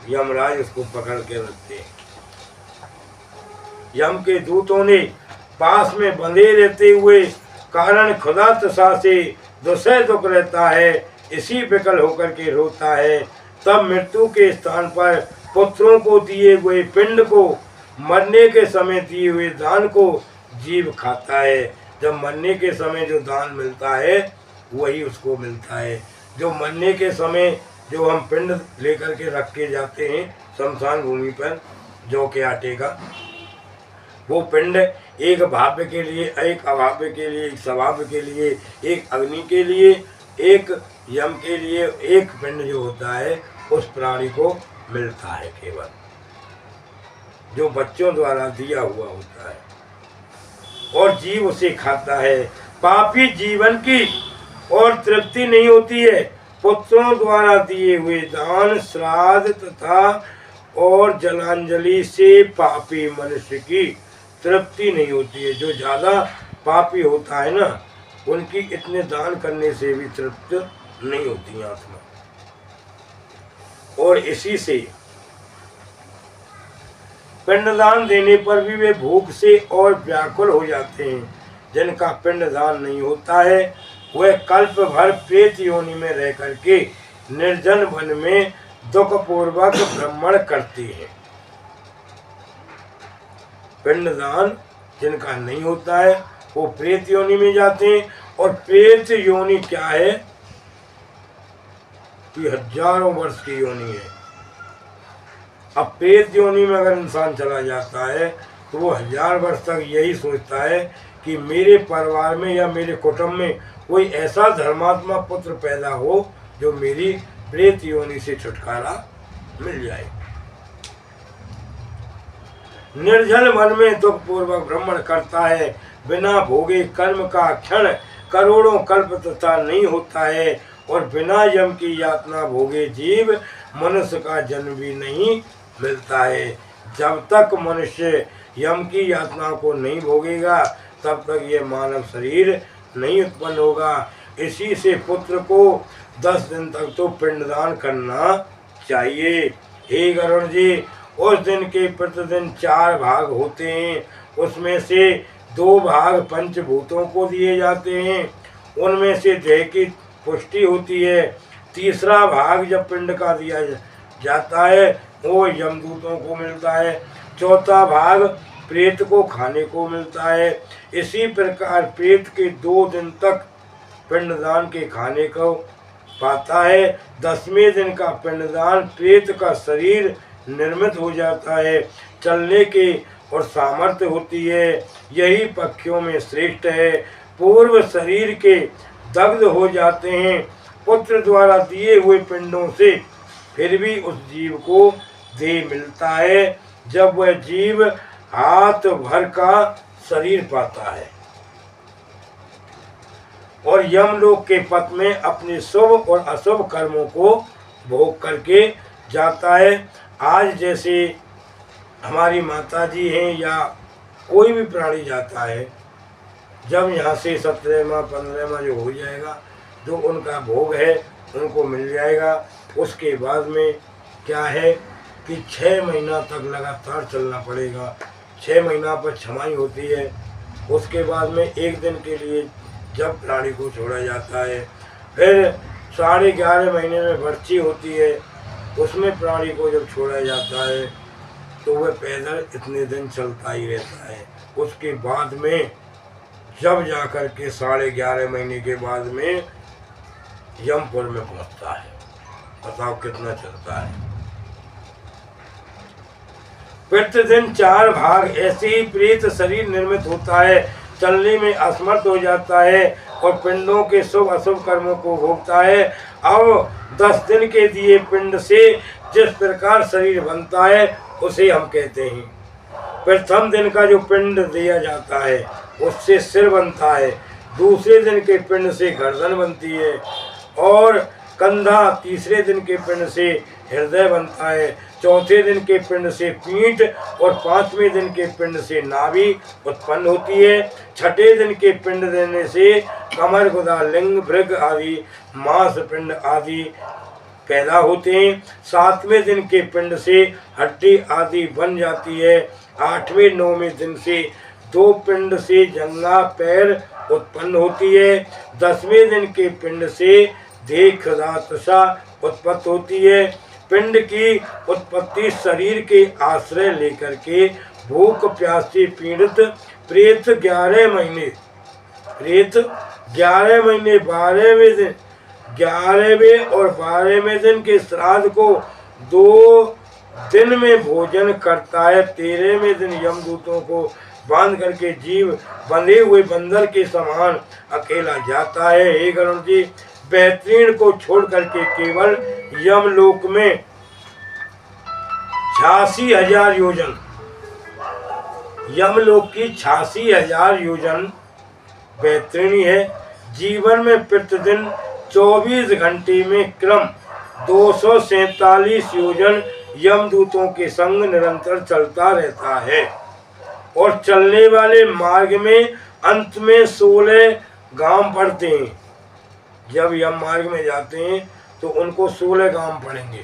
यमराज उसको पकड़ के रखते हैं। यम के दूतों ने पास में बंधे रहते हुए कारण खुदा तसा से दुसह दुख रहता है, इसी विकल होकर के रोता है। तब मृत्यु के स्थान पर पुत्रों को दिए हुए पिंड को, मरने के समय दिए हुए दान को जीव खाता है। जब मरने के समय जो दान मिलता है वही उसको मिलता है। जो मरने के समय जो हम पिंड लेकर के रख के जाते हैं शमशान भूमि पर जौ के आटे का, वो पिंड एक भाव्य के लिए, एक अभाव्य के लिए, एक स्वभाव के लिए, एक अग्नि के लिए, एक यम के लिए, एक पिंड जो होता है उस प्राणी को मिलता है केवल, जो बच्चों द्वारा दिया हुआ होता है और जीव उसे खाता है। पापी जीवन की और तृप्ति नहीं होती है। पुत्रों द्वारा दिए हुए दान, श्राद्ध तथा और जलांजलि से पापी मनुष्य की तृप्ति नहीं होती है। जो ज्यादा पापी होता है ना, उनकी इतने दान करने से भी तृप्त नहीं होती आत्मा। और इसी से पिंडदान देने पर भी वे भूख से और व्याकुल हो जाते हैं। जिनका पिंडदान नहीं होता है वह कल्प भर प्रेत योनि में रह करके निर्जन वन में दुख पूर्वक भ्रमण करती है। पिंडदान जिनका नहीं होता है वो प्रेत योनि में जाते हैं। और प्रेत योनि क्या है कि हजारों वर्ष की योनि है। अब प्रेत योनि में अगर इंसान चला जाता है तो वो 1000 वर्ष तक यही सोचता है कि मेरे परिवार में या मेरे कुटुंब में कोई ऐसा धर्मात्मा पुत्र पैदा हो जो मेरी प्रेत योनि से छुटकारा मिल जाए। निर्जल वन में दुख पूर्वक भ्रमण करता है। बिना भोगे कर्म का क्षण करोड़ों कल्प तथा नहीं होता है। और बिना यम की यातना भोगे जीव मनुष्य का जन्म भी नहीं मिलता है। जब तक मनुष्य यम की यातना को नहीं भोगेगा तब तक ये मानव शरीर नहीं उत्पन्न होगा। इसी से पुत्र को 10 दिन तक तो पिंडदान करना चाहिए। हे गरुड़ जी, उस दिन के प्रतिदिन 4 भाग होते हैं। उसमें से 2 भाग पंचभूतों को दिए जाते हैं, उनमें से देह की पुष्टि होती है। तीसरा भाग जब पिंड का दिया जाता है वो यमदूतों को मिलता है। चौथा भाग प्रेत को खाने को मिलता है। इसी प्रकार प्रेत के 2 दिन तक पिंडदान के खाने को पाता है। 10वें दिन का पिंडदान प्रेत का शरीर निर्मित हो जाता है, चलने की और सामर्थ्य होती है। यही पक्षियों में श्रेष्ठ है। पूर्व शरीर के दग्ध हो जाते हैं पुत्र द्वारा दिए हुए पिंडों से, फिर भी उस जीव को देह मिलता है जब वह जीव हाथ भर का शरीर पाता है और यमलोक के पथ में अपने शुभ और अशुभ कर्मों को भोग करके जाता है। आज जैसे हमारी माता जी हैं या कोई भी प्राणी जाता है, जब यहाँ से 17वां 15वां जो हो जाएगा, जो उनका भोग है उनको मिल जाएगा। उसके बाद में क्या है कि 6 महीना तक लगातार चलना पड़ेगा। 6 महीना पर छमाई होती है। उसके बाद में 1 दिन के लिए जब प्राणी को छोड़ा जाता है, फिर 11.5 महीने में वर्ची होती है, उसमें प्राणी को जब छोड़ा जाता है तो वह पैदल इतने दिन चलता ही रहता है। उसके बाद में जब जाकर के 11.5 महीने के बाद में यमपुर में पहुंचता है। बताओ कितना चलता है। प्रतिदिन 4 भाग ऐसे ही प्रेत शरीर निर्मित होता है, चलने में असमर्थ हो जाता है और पिंडों के शुभ अशुभ कर्मों को भोगता है। अब 10 दिन के दिए पिंड से जिस प्रकार शरीर बनता है उसे हम कहते हैं। प्रथम दिन का जो पिंड दिया जाता है उससे सिर बनता है। दूसरे दिन के पिंड से गर्दन बनती है और कंधा। तीसरे दिन के पिंड से हृदय बनता है। चौथे दिन के पिंड से पीठ और 5वें दिन के पिंड से नाभि उत्पन्न होती है। 6ठे दिन के पिंड देने से कमर, गुदा, लिंग, भृग आदि मांस पिंड आदि पैदा होते हैं। 7वें दिन के पिंड से हड्डी आदि बन जाती है। 8वें 9वें दिन से 2 पिंड से जंगा पैर उत्पन्न होती है। 10वें दिन के पिंड से देह, त्वचा उत्पत्ति होती है। पिंड की उत्पत्ति शरीर के आश्रय लेकर के भूख प्यास से पीड़ित प्रेत 11 महीने 12वें दिन 11वें और 12वें दिन के श्राद्ध को 2 दिन में भोजन करता है। 13वें दिन यमदूतों को बांध करके जीव बंधे हुए बंदर के समान अकेला जाता है। हे गरुड़ जी, बेहतरीन को छोड़ करके केवल यमलोक में 86,000 योजन, यमलोक की 86,000 योजन बेहतरीनी है। जीवन में प्रतिदिन 24 घंटे में क्रम 247 योजन यमदूतों के संग निरंतर चलता रहता है और चलने वाले मार्ग में अंत में 16 गांव पड़ते हैं। जब यम मार्ग में जाते हैं तो उनको 16 गांव पड़ेंगे,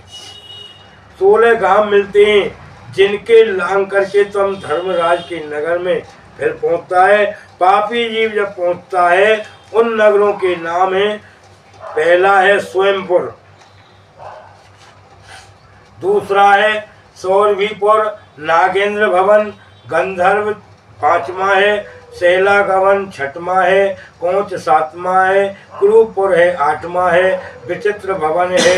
16 गांव मिलते हैं जिनके लांग करके तुम धर्मराज के नगर में फिर पहुंचता है। पापी जीव जब पहुंचता है उन नगरों के नाम है, पहला है स्वयंपुर, दूसरा है सौरभीपुर, नागेंद्र भवन, गंधर्व 5वां है, शैला गवन 6वां है, कोंच 7वां है, क्रूपुर है 8वां है, विचित्र भवन है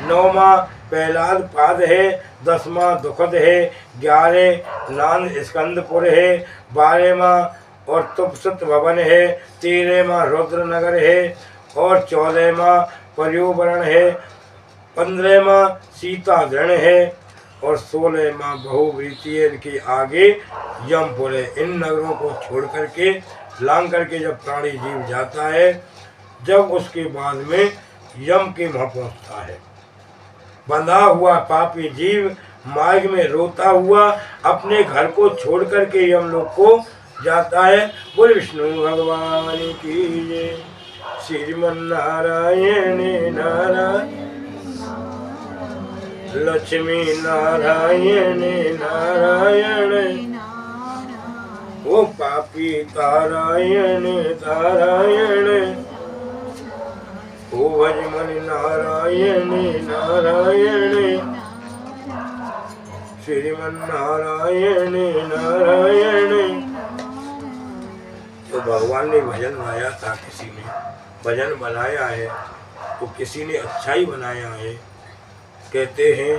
9वां, प्रहलाद पाद है 10वां, दुखद है 11, नांद स्कंदपुर है 12वां और तुपसत भवन है, 13वां रुद्रनगर है और 14वां पर्योवरण है, 15वां सीता दृढ़ है और 16वां बहुवृतीय के आगे यमपुर है। इन नगरों को छोड़ करके लांग करके जब प्राणी जीव जाता है, जब उसके बाद में यम के वहाँ पहुँचता है, बंधा हुआ पापी जीव मार्ग में रोता हुआ अपने घर को छोड़ करके यमलोक को जाता है। बोल विष्णु भगवान की जय। श्रीमन्नारायण नारायण, लक्ष्मी नारायण नारायण, ओ पापी तारायण तारायण, ओ भजमन नारायण नारायण, श्रीमन्नारायण नारायण। तो भगवान ने भजन बनाया था, किसी ने भजन बनाया है तो किसी ने अच्छा ही बनाया है। कहते हैं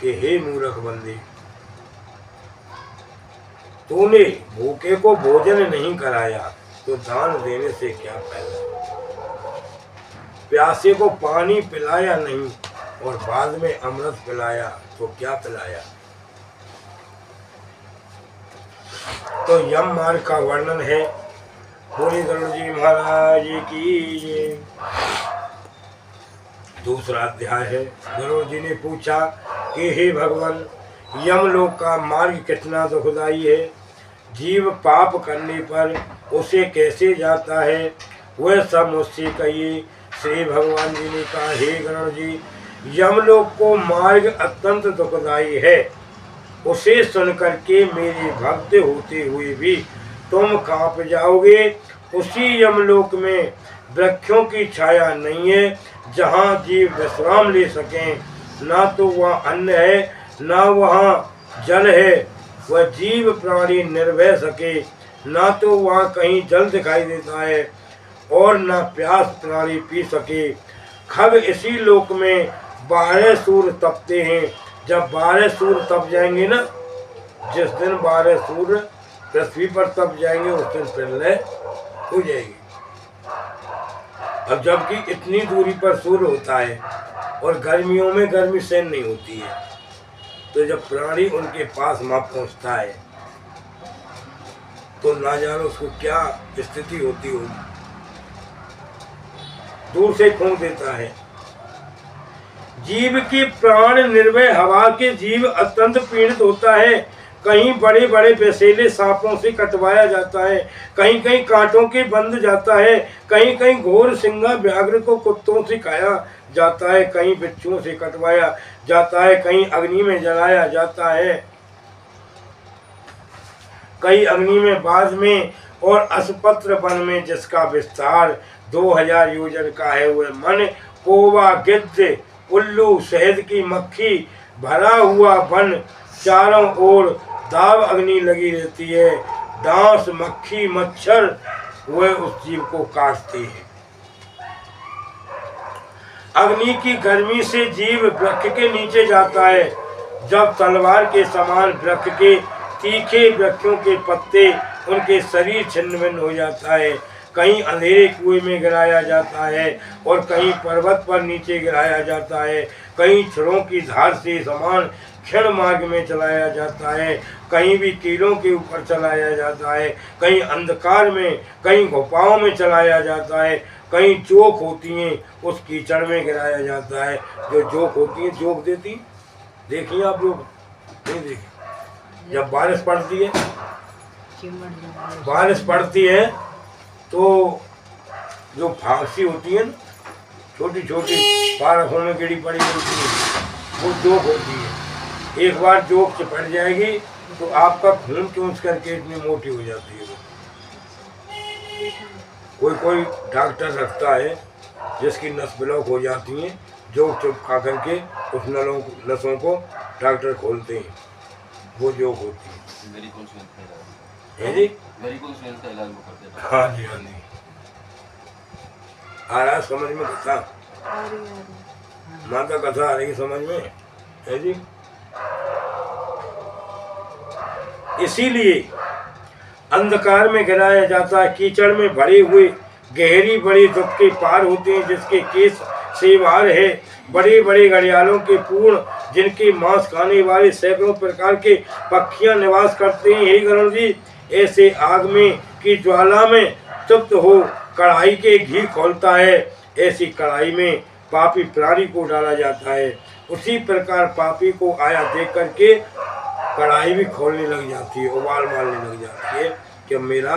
कि हे मूर्ख बंदे, तूने भूखे को भोजन नहीं कराया तो दान देने से क्या फायदा, प्यासे को पानी पिलाया नहीं और बाद में अमृत पिलाया तो क्या पिलाया। तो यम मार्ग का वर्णन है। बोले गरुड़ जी महाराज की जय। दूसरा अध्याय है। गरुड़ जी ने पूछा कि हे भगवान, यमलोक का मार्ग कितना दुखदाई है, जीव पाप करने पर उसे कैसे जाता है, वह सब मुझसे कहिए। श्री भगवान जी ने कहा, हे गरुड़ जी, यमलोक को मार्ग अत्यंत दुखदाई है, उसे सुनकर के मेरे भक्त होते हुए भी तुम कांप जाओगे। उसी यमलोक में वृक्षों की छाया नहीं है जहाँ जीव विश्राम ले सकें, ना तो वहाँ अन्न है ना वहाँ जल है, वह जीव प्राणी निर्भय सके, ना तो वहाँ कहीं जल दिखाई देता है और ना प्यास प्राणी पी सके। खग इसी लोक में 12 सूर्य तपते हैं। जब 12 सूर्य तप जाएंगे ना, जिस दिन 12 सूर्य पृथ्वी पर तप जाएंगे उस दिन प्रलय हो जाएगी। अब जबकि इतनी दूरी पर सूर्य होता है और गर्मियों में गर्मी सहन नहीं होती है, तो जब प्राणी उनके पास वहाँ पहुँचता है तो ना जानो उसको क्या स्थिति होती होगी। दूर से फूंक देता है। जीव की प्राण निर्भय हवा के जीव अत्यंत पीड़ित होता है। कहीं बड़े बड़े विषैले सांपों से कटवाया जाता है, कहीं कहीं कांटों के बंध जाता है, कहीं कहीं घोर सिंगा व्याघ्र को कुत्तों से खाया जाता है, कहीं बिच्छुओं से कटवाया जाता है, कहीं अग्नि में जलाया जाता है, कहीं अग्नि में बाज में और असपत्र वन में जिसका विस्तार 2000 योजन का है, वह मन कोवा गिद्ध उल्लू शहद की मक्खी भरा हुआ वन, चारों ओर दाव अग्नि लगी रहती है, डांस मक्खी मच्छर वह उस जीव को काटते हैं। अग्नि की गर्मी से जीव वृक्ष के नीचे जाता है। जब तलवार के समान वृक्ष के तीखे वृक्षों के पत्ते उनके शरीर छिन्न भिन्न हो जाता है। कहीं अंधेरे कुएं में गिराया जाता है और कहीं पर्वत पर नीचे गिराया जाता है। कहीं छुरों की धार से समान क्षण मार्ग में चलाया जाता है, कहीं भी कीलों के ऊपर चलाया जाता है, कहीं अंधकार में, कहीं गुफाओं में चलाया जाता है, कहीं जोक होती हैं उस कीचड़ में गिराया जाता है। जो जोक होती है, जोक देती, देखिए आप लोग नहीं देखिए, जब बारिश पड़ती है, बारिश पड़ती है तो जो फांसी होती है ना, छोटी छोटी पारखों में गिरी पड़ी होती है, वो जोक होती है। एक बार जोक चिपट जाएगी तो आपका खून चूस करके इतनी मोटी हो जाती है। कोई कोई डॉक्टर रखता है जिसकी नस ब्लॉक हो जाती है, जोक चिपका करके उस नसों को डॉक्टर खोलते हैं, वो जोक होती है। है जी, हाँ जी, हाँ जी, आ रहा समझ में कथा, माता कथा आ रही समझ में, है जी। इसीलिए अंधकार में गिराया जाता है, कीचड़ में भरे हुए गहरी बड़ी दुख के पार होते हैं, जिसके केस से वार है, बड़े बड़े घड़ियालों के पूर्ण, जिनके मांस खाने वाले सैकड़ों प्रकार के पक्षियां निवास करते हैं। हे गरुड़ जी, ऐसे आग में की ज्वाला में तृप्त हो कढ़ाई के घी खोलता है, ऐसी कढ़ाई में पापी प्राणी को डाला जाता है। उसी प्रकार पापी को आया देख करके कढ़ाई भी खोलने लग जाती है, उबाल मारने लग जाती है कि मेरा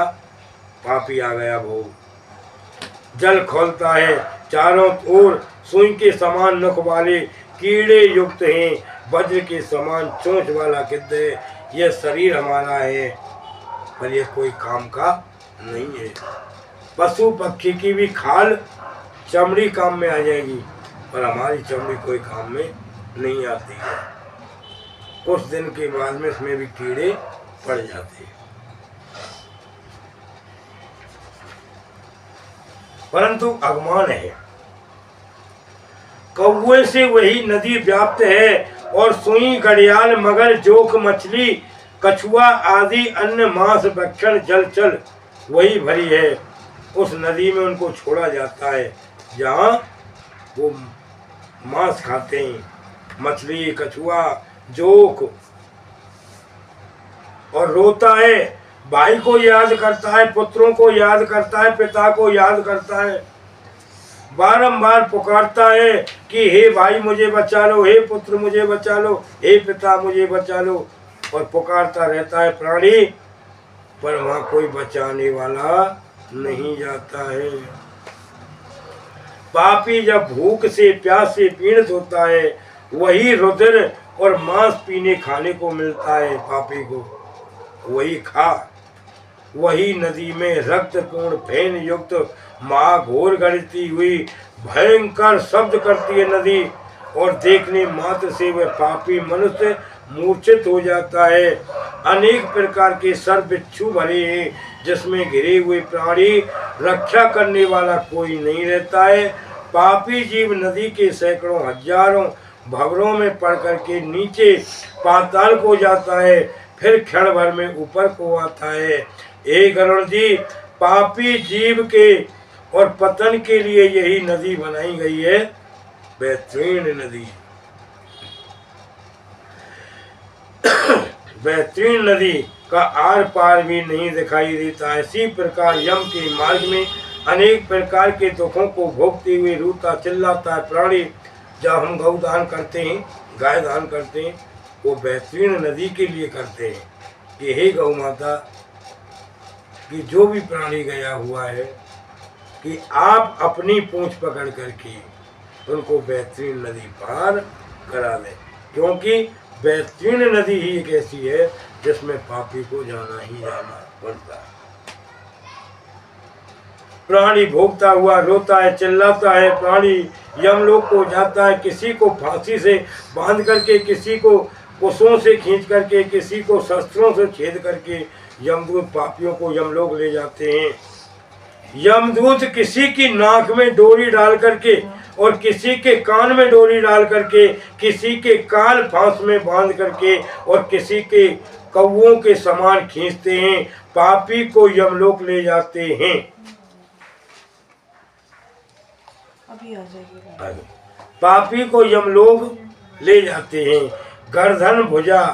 पापी आ गया भोग। जल खोलता है, चारों ओर सुई के समान नख वाले कीड़े युक्त हैं, वज्र के समान चोंच वाला गिद्ध है। यह शरीर हमारा है पर यह कोई काम का नहीं है। पशु पक्षी की भी खाल चमड़ी काम में आ जाएगी, पर हमारी चमड़ी कोई काम में नहीं आती है। कुछ दिन के बाद में इसमें भी कीड़े पड़ जाते हैं, परंतु अगमान है। कौवे से वही नदी व्याप्त है और सुई, घड़ियाल, मगर, जोक, मछली, कछुआ आदि अन्य मांस भक्षण जलचर वही भरी है। उस नदी में उनको छोड़ा जाता है जहाँ वो मांस खाते हैं, मछली, कछुआ, जोक। और रोता है, भाई को याद करता है, पुत्रों को याद करता है, पिता को याद करता है, बारंबार पुकारता है कि हे भाई मुझे बचा लो, हे पुत्र मुझे बचा लो, हे पिता मुझे बचा लो। और पुकारता रहता है प्राणी, पर वहाँ कोई बचाने वाला नहीं जाता है। पापी जब भूख से प्यास से पीड़ित होता है, वही रुधिर और मांस पीने खाने को मिलता है। पापी को वही खा, वही नदी में रक्तपूर्ण फेन युक्त महाघोर गढ़ती हुई भयंकर शब्द करती है नदी, और देखने मात्र से वह पापी मनुष्य मूर्छित हो जाता है। अनेक प्रकार के सर्प बिच्छू भरे हैं, जिसमें घिरे हुए प्राणी, रक्षा करने वाला कोई नहीं रहता है। पापी जीव नदी के सैकड़ों हजारों भंवरों में पड़ करके नीचे पाताल को जाता है, फिर क्षण भर में ऊपर को आता है। हे गरुड़ जी, पापी जीव के और पतन के लिए यही नदी बनाई गई है, बेहतरीन नदी। बेहतरीन नदी का आर पार भी नहीं दिखाई देता। इसी प्रकार यम के मार्ग में अनेक प्रकार के दुखों को भोगते हुए रोता चिल्लाता है प्राणी। जब हम गौ दान करते हैं, गाय दान करते हैं, वो बेहतरीन नदी के लिए करते हैं कि हे गौ माता, कि जो भी प्राणी गया हुआ है कि आप अपनी पूंछ पकड़ करके उनको बेहतरीन नदी पार करा दें, क्योंकि बेहतरीन नदी ही एक ऐसी है जिसमें पापी को जाना ही जाना पड़ता है। प्राणी भोगता हुआ रोता है, चिल्लाता है, प्राणी यमलोक को जाता है, किसी को फांसी से बांध करके, किसी को कुशों से खींच करके, किसी को शस्त्रों से छेद करके यमदूत पापियों को यमलोक ले जाते हैं। यमदूत किसी की नाक में डोरी डाल करके और किसी के कान में डोरी डाल करके, किसी के काल फांस में बांध करके और किसी के कौओं के समान खींचते हैं, पापी को यमलोक ले जाते हैं। अभी आ जाएगी। पापी को यमलोक ले जाते हैं। गर्दन भुजा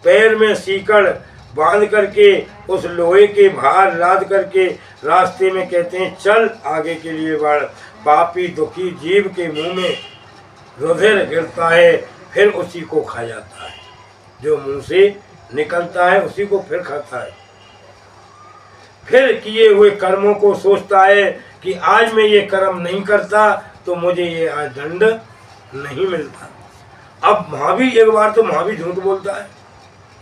पैर में सीकड़ बांध करके उस लोहे के भार लाद करके रास्ते में कहते हैं चल आगे के लिए बढ़। पापी दुखी जीव के मुंह में रुधिर गिरता है, फिर उसी को खा जाता है। जो मुंह से निकलता है उसी को फिर खाता है। फिर किए हुए कर्मों को सोचता है कि आज मैं ये कर्म नहीं करता तो मुझे ये आज दंड नहीं मिलता। अब महावीर एक बार तो महावीर झूठ बोलता है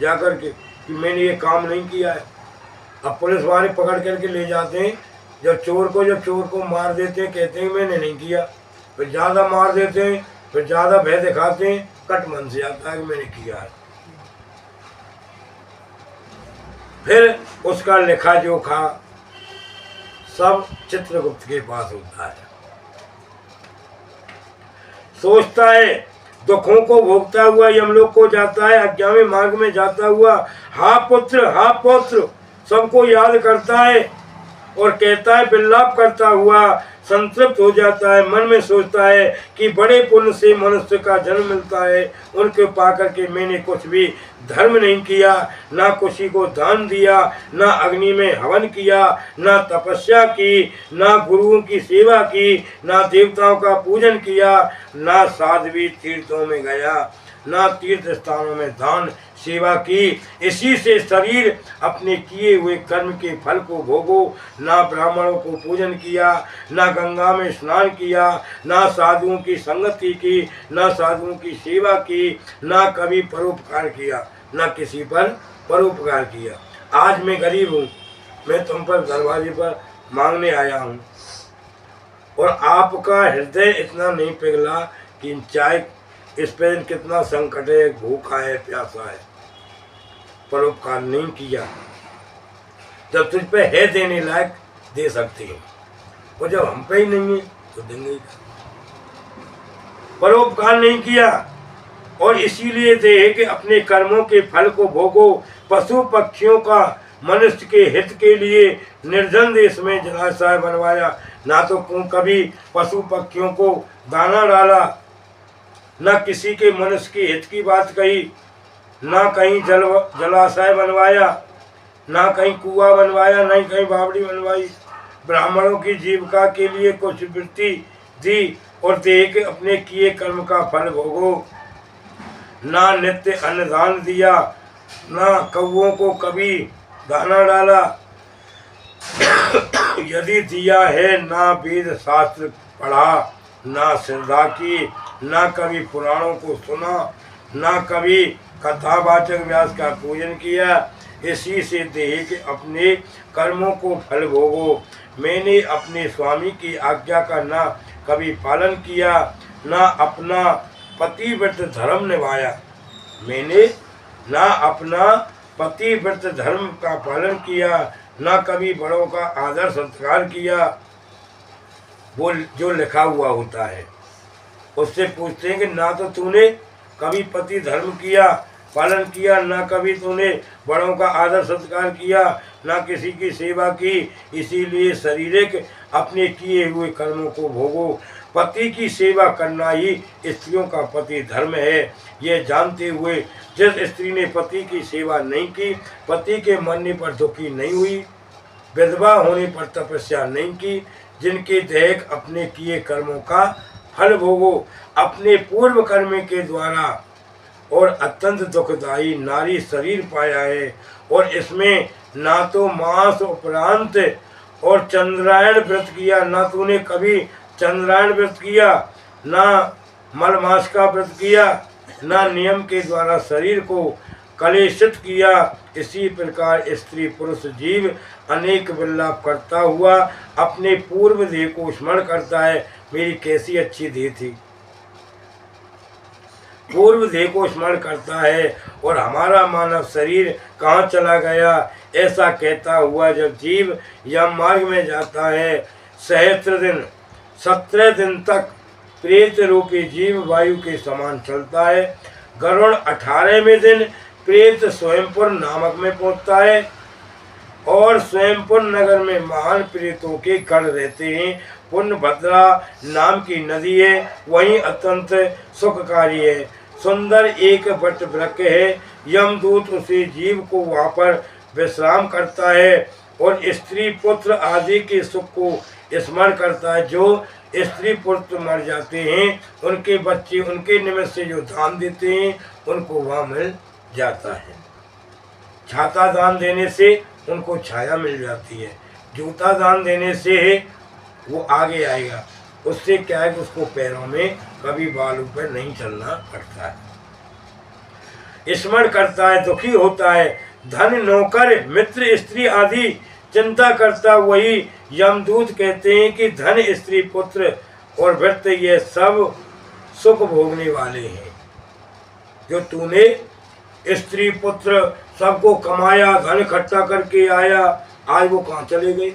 जाकर के कि मैंने ये काम नहीं किया है। अब पुलिस वाले पकड़ करके ले जाते हैं, जब चोर को मार देते हैं, कहते हैं मैंने नहीं किया, फिर ज़्यादा मार देते हैं, फिर ज़्यादा भय दिखाते हैं, कट मन से आता है कि मैंने किया है। फिर उसका लेखा जोखा सब चित्रगुप्त के पास होता है। सोचता है दुखों को भोगता हुआ यमलोक को जाता है, अज्ञानी मार्ग में जाता हुआ हा पुत्र सबको याद करता है और कहता है विलाप करता हुआ संतृप्त हो जाता है। मन में सोचता है कि बड़े पुण्य से मनुष्य का जन्म मिलता है, उनके पाकर के मैंने कुछ भी धर्म नहीं किया, ना किसी को दान दिया, ना अग्नि में हवन किया, ना तपस्या की, ना गुरुओं की सेवा की, ना देवताओं का पूजन किया, ना साध्वी तीर्थों में गया, ना तीर्थ स्थानों में दान सेवा की। इसी से शरीर अपने किए हुए कर्म के फल को भोगो। ना ब्राह्मणों को पूजन किया, ना गंगा में स्नान किया, ना साधुओं की संगति की, ना साधुओं की सेवा की, ना कभी परोपकार किया, ना किसी पर परोपकार किया। आज मैं गरीब हूँ, मैं तुम पर दरवाजे पर मांगने आया हूँ और आपका हृदय इतना नहीं पिघला कि चाय इस पर कितना संकट है, भूखा है, प्यासा है, परोपकार नहीं किया। जब तुझ पे है देने लायक दे सकते हैं, और जब हम पे ही नहीं है तो देंगे ही। परोपकार नहीं किया और इसीलिए दे कि अपने कर्मों के फल को भोगो। पशु पक्षियों का मनुष्य के हित के लिए निर्जन देश में जलाशय बनवाया, ना तो कभी पशु पक्षियों को दाना डाला, न किसी के मनुष्य के हित की बात कही, ना कहीं जलाशय बनवाया, ना कहीं कुआं बनवाया, नहीं कहीं बावड़ी बनवाई। ब्राह्मणों की जीविका के लिए कुछ वृत्ति दी और दे के अपने किए कर्म का फल भोगो। ना नित्य अन्नदान दिया, ना कौओं को कभी दाना डाला, यदि दिया है ना वेद शास्त्र पढ़ा, ना श्रद्धा की, ना कभी पुराणों को सुना, ना कभी कथावाचक व्यास का पूजन किया। इसी से देह के अपने कर्मों को फल भोगो। मैंने अपने स्वामी की आज्ञा का ना कभी पालन किया, ना अपना पतिव्रत धर्म निभाया। मैंने ना अपना पतिव्रत धर्म का पालन किया, ना कभी बड़ों का आदर सत्कार किया। वो जो लिखा हुआ होता है उससे पूछते हैं कि ना तो तूने कभी पति धर्म किया, पालन किया, ना कभी तूने बड़ों का आदर सत्कार किया, ना किसी की सेवा की। इसीलिए शारीरिक अपने किए हुए कर्मों को भोगो। पति की सेवा करना ही स्त्रियों का पति धर्म है। ये जानते हुए जिस स्त्री ने पति की सेवा नहीं की, पति के मरने पर दुखी नहीं हुई, विधवा होने पर तपस्या नहीं की, जिनके देख अपने किए कर्मों का फल भोगो। अपने पूर्व कर्म के द्वारा और अत्यंत दुखदायी नारी शरीर पाया है, और इसमें ना तो मास उपरांत और चंद्रायण व्रत किया, ना तूने कभी चंद्रायण व्रत किया, ना मलमास का व्रत किया, ना नियम के द्वारा शरीर को कलेशित किया। इसी प्रकार स्त्री पुरुष जीव अनेक विलाप करता हुआ अपने पूर्व देह को स्मरण करता है, मेरी कैसी अच्छी देह थी, पूर्व देह को स्मरण करता है और हमारा मानव शरीर कहाँ चला गया, ऐसा कहता हुआ जब जीव यम मार्ग में जाता है, सहस्त्र दिन 17 दिन तक प्रेत रूपी जीव वायु के समान चलता है। गरुड़ 18वें दिन प्रेत स्वयंपुर नामक में पहुंचता है और स्वयंपुर नगर में महान प्रेतों के गण रहते हैं। पुण्यभद्रा नाम की नदी है, वहीं अत्यंत सुखकारी है। सुंदर एक वट वृक्ष है। यमदूत उसी जीव को वहाँ पर विश्राम करता है और स्त्री पुत्र आदि के सुख को स्मरण करता है। जो स्त्री पुत्र मर जाते हैं, उनके बच्चे उनके निमित्त से जो दान देते हैं, उनको वहाँ मिल जाता है। छाता दान देने से उनको छाया मिल जाती है। जूता दान देने से वो आगे आएगा। उससे क्या है कि उसको पैरों में कभी बालू पर नहीं चलना पड़ता है। स्मरण करता है, दुखी होता है। धन नौकर मित्र स्त्री आदि चिंता करता वही यमदूत कहते हैं कि धन स्त्री पुत्र और वृत्त ये सब सुख भोगने वाले हैं। जो तूने स्त्री पुत्र सबको कमाया, धन इकट्ठा करके आया, आज वो कहाँ चले गए,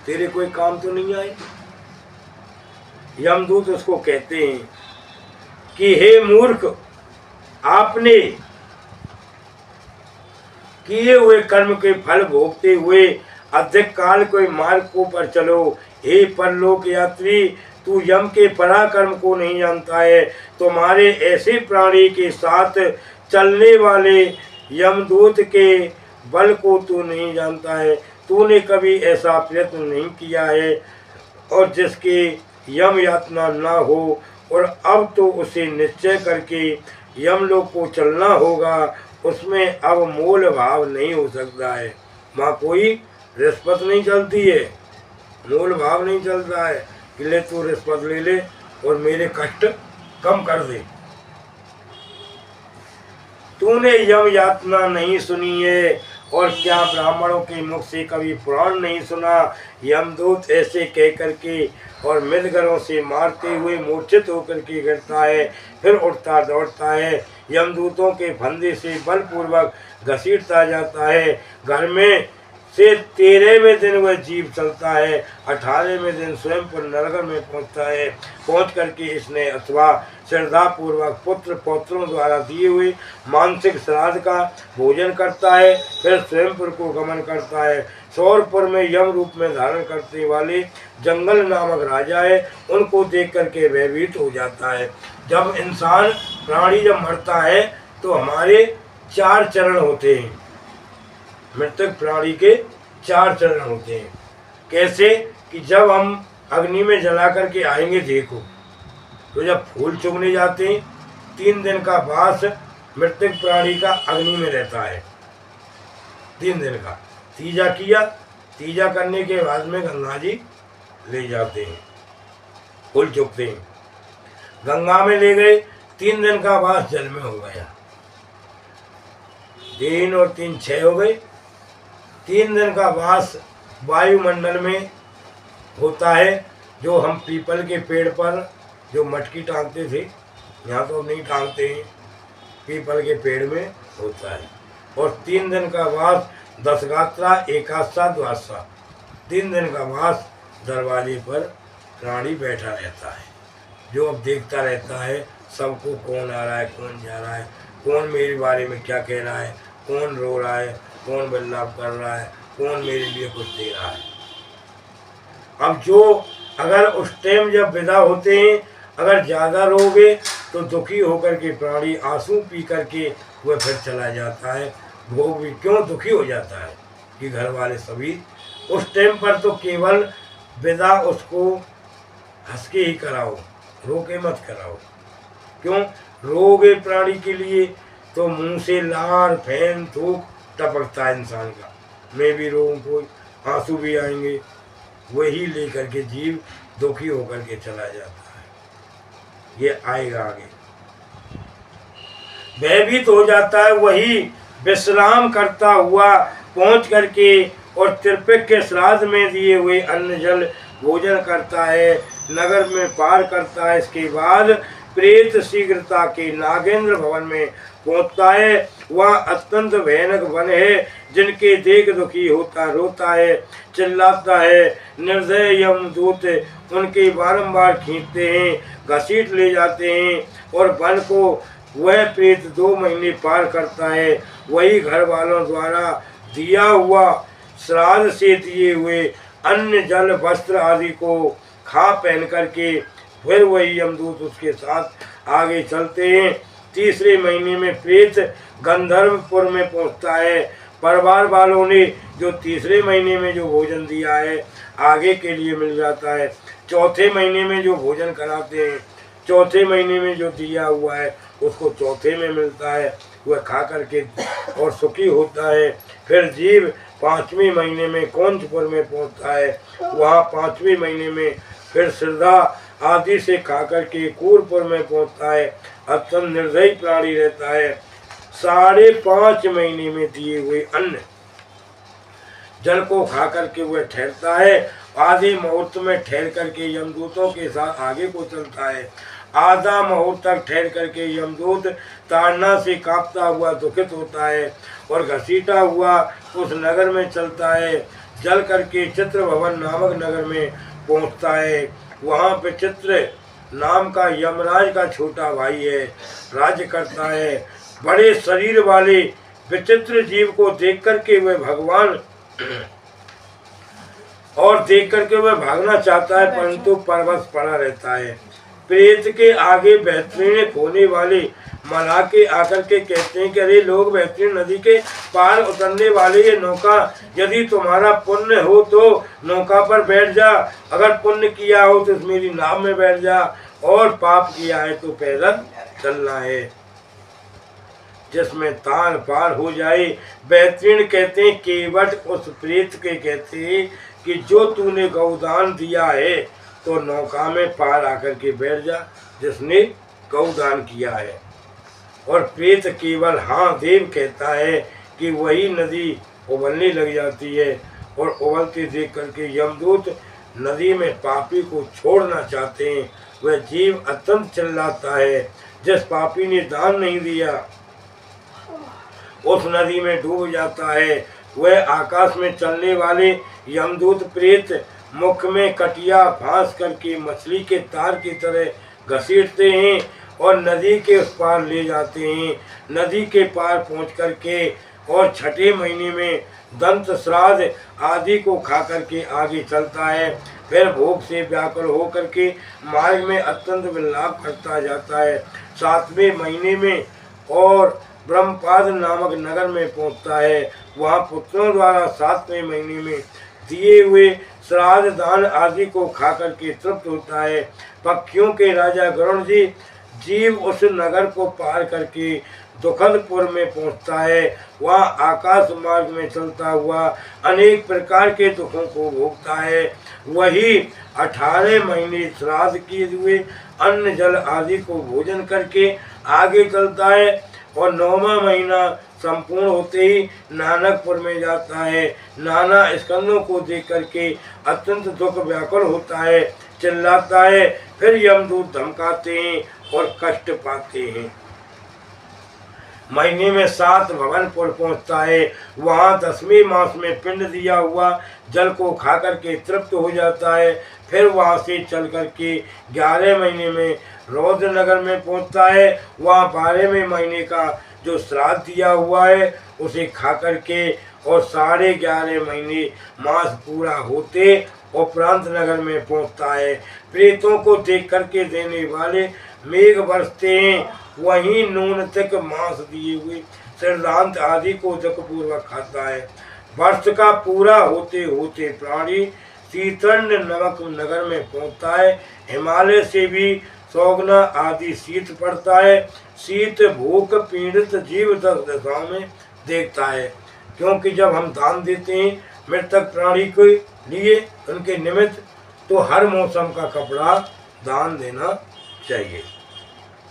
तेरे कोई काम तो नहीं आए। यमदूत उसको कहते हैं कि हे मूर्ख, आपने किए हुए कर्म के फल भोगते हुए अधिक काल कोई मार्ग को पर चलो। हे परलोक यात्री, तू यम के पराक्रम को नहीं जानता है। तुम्हारे ऐसे प्राणी के साथ चलने वाले यमदूत के बल को तू नहीं जानता है। तूने कभी ऐसा प्रयत्न नहीं किया है और जिसकी यम यातना ना हो, और अब तो उसे निश्चय करके यमलोक को चलना होगा। उसमें अब मोल भाव नहीं हो सकता है। वहाँ कोई रिश्वत नहीं चलती है, मोल भाव नहीं चलता है कि ले तू रिश्वत ले ले और मेरे कष्ट कम कर दे। तूने यम यातना नहीं सुनी है और क्या ब्राह्मणों के मुख से कभी पुराण नहीं सुना। यमदूत ऐसे कह करके और मृदगरों से मारते हुए मूर्छित होकर के गिरता है, फिर उठता दौड़ता है। यमदूतों के फंदे से बलपूर्वक घसीटता जाता है। घर में से 13वें दिन वह जीव चलता है। 18वें दिन स्वयंपुर नगर में पहुंचता है। पहुंच करके इसने अथवा श्रद्धा पूर्वक पुत्र पौत्रों द्वारा दिए हुए मानसिक श्राद्ध का भोजन करता है। फिर स्वयंपुर को गमन करता है। सौरपुर में यम रूप में धारण करने वाले जंगल नामक राजा है, उनको देख करके भयभीत हो जाता है। जब इंसान प्राणी जब मरता है तो हमारे 4 चरण होते हैं। मृतक प्राणी के 4 चरण होते हैं। कैसे कि जब हम अग्नि में जला करके आएंगे, देखो तो जब फूल चुगने जाते हैं 3 दिन का वास मृतक प्राणी का अग्नि में रहता है। 3 दिन का तीजा किया, तीजा करने के बाद में गंगा जी ले जाते हैं, फूल चुगते हैं, गंगा में ले गए। 3 दिन का वास जल में हो गया, 3 और 3 6 हो गए। 3 दिन का वास वायुमंडल में होता है। जो हम पीपल के पेड़ पर जो मटकी टांगते थे, यहाँ तो अब नहीं टांगते हैं, पीपल के पेड़ में होता है। और 3 दिन का वास दशगात्रा एकादशा द्वादशा, 3 दिन का वास दरवाजे पर प्राणी बैठा रहता है, जो अब देखता रहता है सबको, कौन आ रहा है, कौन जा रहा है, कौन मेरे बारे में क्या कह रहा है, कौन रो रहा है, कौन बदलाव कर रहा है, कौन मेरे लिए कुछ दे रहा है। अब जो अगर उस टाइम जब विदा होते हैं, अगर ज़्यादा रोगे तो दुखी होकर के प्राणी आंसू पी करके वह फिर चला जाता है। भोग भी क्यों दुखी हो जाता है कि घर वाले सभी उस टाइम पर तो केवल विदा उसको हंस के ही कराओ, रो के मत कराओ। क्यों रोगे प्राणी के लिए तो मुंह से लार फैन थूक टपकता है इंसान का। मैं भी रोऊं, कोई आंसू भी आएंगे, वही लेकर के जीव दुखी होकर के चला जाता है। ये आएगा आगे, भयभीत हो जाता है। वही विश्राम करता हुआ पहुंच करके और त्रिपिक के श्राद्ध में दिए हुए अन्न जल भोजन करता है, नगर में पार करता है। इसके बाद प्रेत शीघ्रता के नागेंद्र भवन में पहुंचता है। वह अत्यंत भयानक वन है, जिनके देख दुखी होता रोता है, चिल्लाता है। निर्दय यमदूत उनके बारंबार खींचते हैं, घसीट ले जाते हैं और वन को वह प्रेत 2 महीने पार करता है। वही घर वालों द्वारा दिया हुआ श्राद्ध से दिए हुए अन्न जल वस्त्र आदि को खा पहन करके फिर वही यमदूत उसके साथ आगे चलते हैं। 3रे महीने में प्रेत गंधर्वपुर में पहुंचता है। परिवार वालों ने जो 3रे महीने में जो भोजन दिया है आगे के लिए मिल जाता है। 4थे महीने में जो भोजन कराते हैं, 4थे महीने में जो दिया हुआ है उसको 4थे में मिलता है, वह खा करके और सुखी होता है। फिर जीव 5वें महीने में कौंचपुर में पहुंचता है। वहाँ 5वें महीने में फिर श्रद्धा आदि से खाकर के कूरपुर में पहुंचता है। अत्यंत निर्दयी प्राणी रहता है। 5.5 महीने में दिए हुए अन्न जल को खाकर के वह ठहरता है। आधे मुहूर्त में ठहर करके यमदूतों के साथ आगे को चलता है। आधा मुहूर्त तक ठहर करके यमदूत ताड़ना से कांपता हुआ दुखित होता है और घसीटा हुआ उस नगर में चलता है। जल करके चित्र भवन नामक नगर में पहुंचता है। वहाँ पे चित्र नाम का यमराज का छोटा भाई है, राज्य करता है। बड़े शरीर वाले विचित्र जीव को देख करके वह भगवान और देख करके वह भागना चाहता है, परंतु परवश पड़ा रहता है। प्रेत के आगे बेहतरीन होने वाले मलाके आकर के कहते हैं कि अरे लोग, बेहतरीन नदी के पार उतरने वाले ये नौका, यदि तुम्हारा पुण्य हो तो नौका पर बैठ जा, अगर पुण्य किया हो तो मेरी नाव में बैठ जा, और पाप किया है तो पैदल चलना है जिसमें तार पार हो जाए। बेहतरीन कहते हैं केवट उस प्रेत के कहते हैं कि जो तूने गौदान दिया है तो नौका में पार आकर के बैठ जा, जिसने गौदान किया है। और प्रेत केवल हाँ देव कहता है कि वही नदी उबलने लग जाती है और उबलती देख करके यमदूत नदी में पापी को छोड़ना चाहते हैं। वह जीव अत्यंत चिल्लाता है, जिस पापी ने दान नहीं दिया उस नदी में डूब जाता है। वह आकाश में चलने वाले यमदूत प्रेत मुख में कटिया फांस करके मछली के तार की तरह घसीटते हैं और नदी के उस पार ले जाते हैं। नदी के पार पहुंच करके और 6ठे महीने में दंत श्राद्ध आदि को खा करके आगे चलता है। फिर भोग से व्याकुल हो करके मार्ग में अत्यंत विलाप करता जाता है। 7वें महीने में और ब्रह्मपाद नामक नगर में पहुंचता है। वहाँ पुत्रों द्वारा 7वें महीने में दिए हुए श्राद्ध दान आदि को खा करके तृप्त होता है। पक्षियों के राजा गरुण जी जीव उस नगर को पार करके दुखदपुर में पहुंचता है। वह आकाश मार्ग में चलता हुआ अनेक प्रकार के दुखों को भोगता है। वही 18 महीने श्राद्ध किए हुए अन्न जल आदि को भोजन करके आगे चलता है और 9वां महीना संपूर्ण होते ही नानकपुर में जाता है। नाना स्कंदों को देख करके अत्यंत दुख व्याकुल होता है, चिल्लाता है। फिर यमदूत धमकाते हैं और कष्ट पाते हैं। महीने में 7 भवनपुर पहुंचता है। वहाँ 10वें मास में पिंड दिया हुआ जल को खा करके तृप्त हो जाता है। फिर वहाँ से चल करके 11 महीने में रौद्र नगर में पहुंचता है। वहाँ 12वें महीने का जो श्राद्ध दिया हुआ है उसे खा करके और 11.5 महीने मास पूरा होते उपरांत नगर में पहुंचता है। प्रेतों को देख करके देने वाले मेघ बरसते हैं। वहीं नून तक मांस दिए हुए श्रद्धांत आदि को दुखपूर्वक खाता है। वर्ष का पूरा होते होते प्राणी शीतर्ण नमक नगर में पहुंचता है। हिमालय से भी सौगना आदि शीत पड़ता है। शीत भूख पीड़ित जीव 10 दशाओं में देखता है, क्योंकि जब हम दान देते हैं मृतक प्राणी के लिए उनके निमित्त, तो हर मौसम का कपड़ा दान देना चाहिए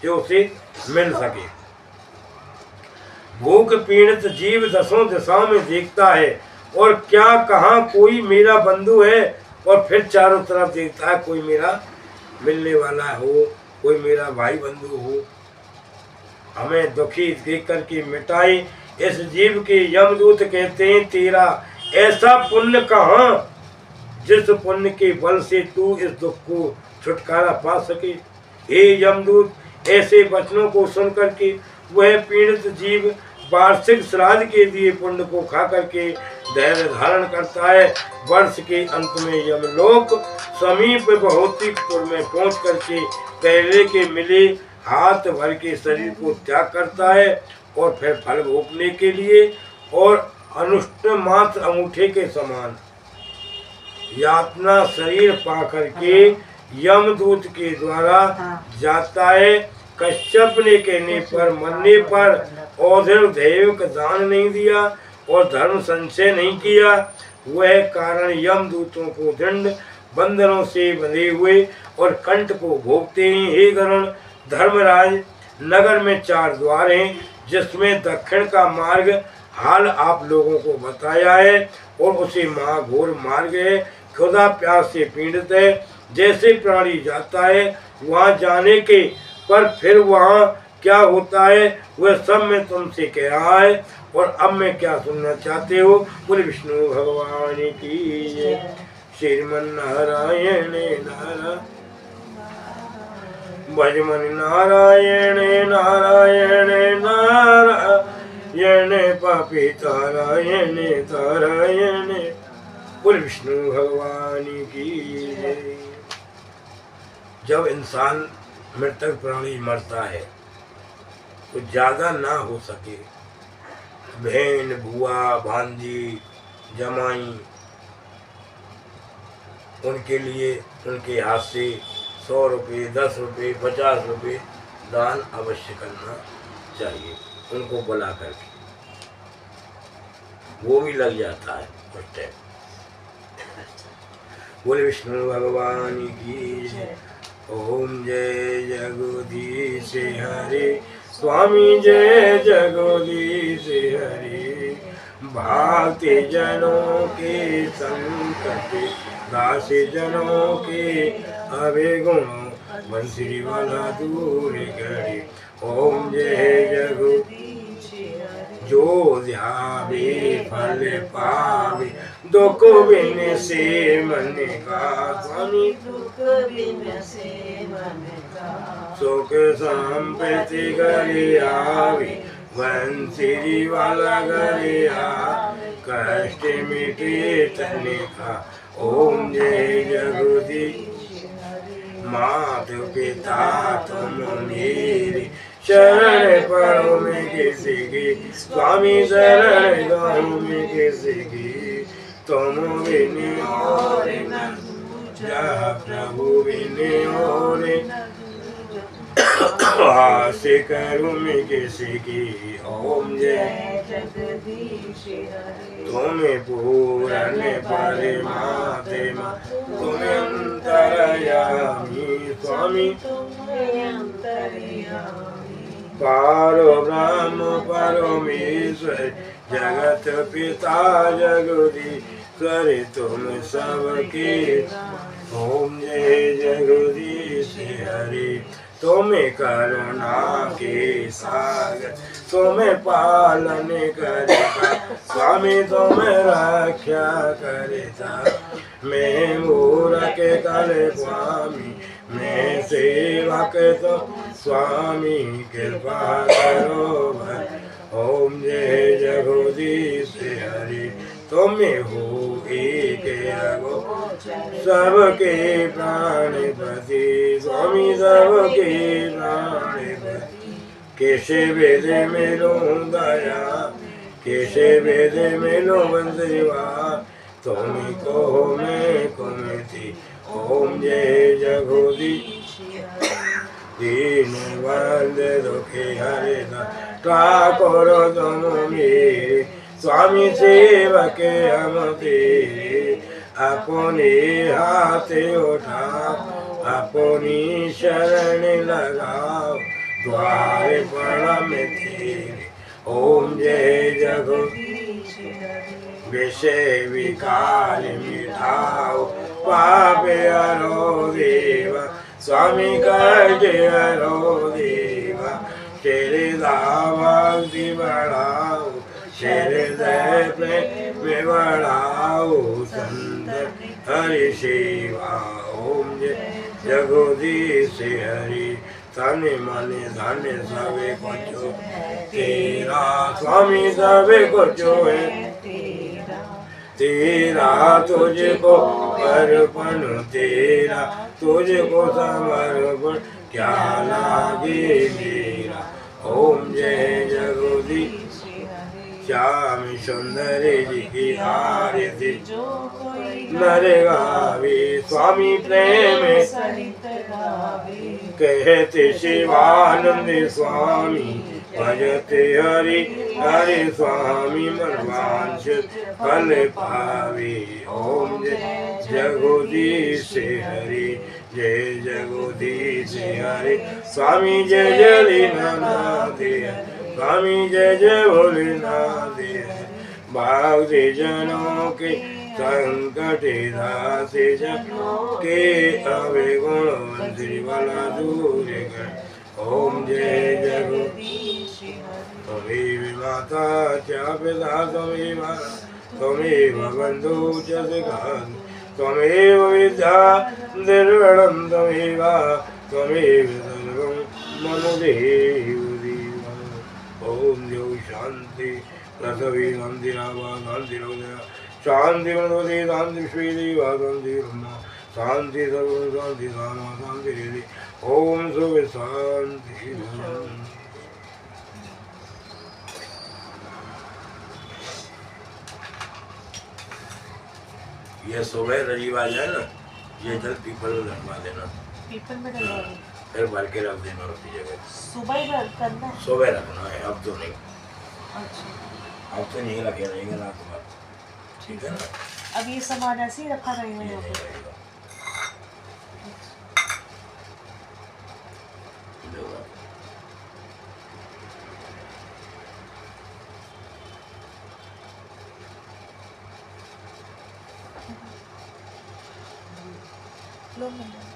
जो उसे मिल सके। भूख पीड़ित जीव 10 दिशाओं में देखता है और क्या कहाँ कोई मेरा बंधु है, और फिर चारों तरफ देखता है कोई मेरा मिलने वाला हो, कोई मेरा भाई बंधु हो, हमें दुखी देख करके मिटाए, इस जीव के यमदूत कहते हैं तेरा ऐसा पुण्य कहाँ जिस पुण्य के बल से तू इस दुख को छुटकारा पा सके। हे यमदूत, ऐसे वचनों को सुन करके वह पीड़ित जीव वार्षिक श्राद्ध के दिए पुण्य को खा करके धैर्य धारण करता है। वर्ष के अंत में यमलोक समीप भौतिकपुर में पहुंच करके पहले के मिले हाथ भर के शरीर को त्याग करता है और फिर फल भोगने के लिए और अनुष्ट मात्र अंगूठे के समान यातना शरीर पा करके यमदूत के द्वारा जाता है। कश्यप ने कहने पर मरने पर औधर देव का दान नहीं दिया और धर्म संचय नहीं किया, वह कारण यमदूतों को दंड बंधनों से बंधे हुए और कंठ को भोगते हैं। हे गरुण धर्मराज, नगर में 4 द्वार हैं जिसमें दक्षिण का मार्ग हाल आप लोगों को बताया है और उसे महाघोर मार्ग है। खुदा प्यास से पीड़ित है, जैसे प्राणी जाता है वहाँ जाने के पर फिर वहाँ क्या होता है वह सब मैं तुमसे कह रहा है। और अब मैं क्या सुनना चाहते हो? बोले विष्णु भगवान की जय। श्रीमन नारायण नारायण भजमन नारायण नारायण नारायण पापी तारायण तारायण। बोले विष्णु भगवान की जय। जब इंसान मृतक प्राणी मरता है तो ज्यादा ना हो सके, बहन बुआ भांजी जमाई उनके लिए उनके हाथ से 100 रुपये 10 रुपये 50 रुपये दान अवश्य करना चाहिए। उनको बुला करके वो भी लग जाता है उस टाइम। बोले विष्णु भगवान की जय। ओम जय जगदीश हरे स्वामी जय जगदीश हरे। भागते जनों के संकट दास जनों के अवे गुणों बंसुरी वाला दूर करे। ओम जय जगदीश जो ध्यावे फल पावे दुख बिन से मन का स्वामी दुख बिन से मन का। सुख संपत्ति करे आवे बंसुरी वाला करे आ कष्ट मिटे तने का। ओम जय जगदीश माता पिता तुम मेरे शरण परो में किसी की स्वामी शरण गाँव में किसी की। तुम बिन और न दूजा प्रभु बिन और आस करूं मैं किसी की। ओम जय जगदीश तुम्हें पूरन परमात्मा तुम अंतर्यामी स्वामी पारो ब्रह्म परमेश्वर जगत पिता जगदीश्वर तुम सबके। ओम जय जगदीश हरे तुम्हें करुणा के सागर तुम्हें पालन करेगा स्वामी तुम्हें रक्षा करेगा। मैं मूर्ख करे स्वामी मैं सेवक तो स्वामी कृपा करो भर। ओम जय जगदीश हरे तुम्हें हो एक अगो सबके प्राणपति स्वामी सबके प्राणपति। कैसे वेद मिलो दया कैसे वेद मिलो बंदेवा तुम्हें को मैं कुमति। ओम जय जगदीश दीन बंद दुखे हरे ठाकुर तुम मेरे स्वामी सेवक हम तेरे। अपने हाथ उठाओ अपनी शरण लगाओ द्वार पर में तेरे। ओम जय जगदीश विषय विकार मिटाओ पाप हरो देव स्वामी करके हरो देवा तेरे दावती बढ़ाओ तेरे दय में बढ़ाओ संत हरि सेवा ओम जय जगदीश हरि तन मन धन सबे कुछ तेरा स्वामी सबे कुछ है तेरा तुझको अर्पण तेरा तुझको समर्पण क्या लागे मेरा ओम जय जगदीश श्याम सुंदर जी की आरती नर गावे स्वामी प्रेम कहते शिवानंद स्वामी भजते हरि हरि स्वामी मनवांछित फल पावे ओम जय जगदीश हरि जय जगदीश हरि स्वामी जय जय दीनानाथ स्वामी जय जय भोलेनाथ भक्ति जनों के संकट दासे जनों के अवे गुण श्रीवला दूर कर ओम जय जगदीश त्वमेव माता च पिता त्वमेव बन्धु च सखा त्वमेव विद्या निर्वणं त्वमेव सर्वं मम देव ओम देव शांति पृथ्वी शांति रावा शांति रोदया शांति मनोदे शांति श्रीदेव शांति ब्रह्मा शांति सर्व शांति सामा शांति हृदय ओम शुभ शांति ये सुबह रजीवा जाए ना ये जल पीपल में रखवा देना पीपल में डलवा दो फिर भर के रख देना उसी जगह सुबह ही करना है सुबह रखना है अब तो नहीं अच्छा अब तो नहीं रखे रहेंगे रात भर ठीक है ना अब ये सामान ऐसे ही रखा रहेगा ये यहाँ नहीं पे रहेगा लो मिल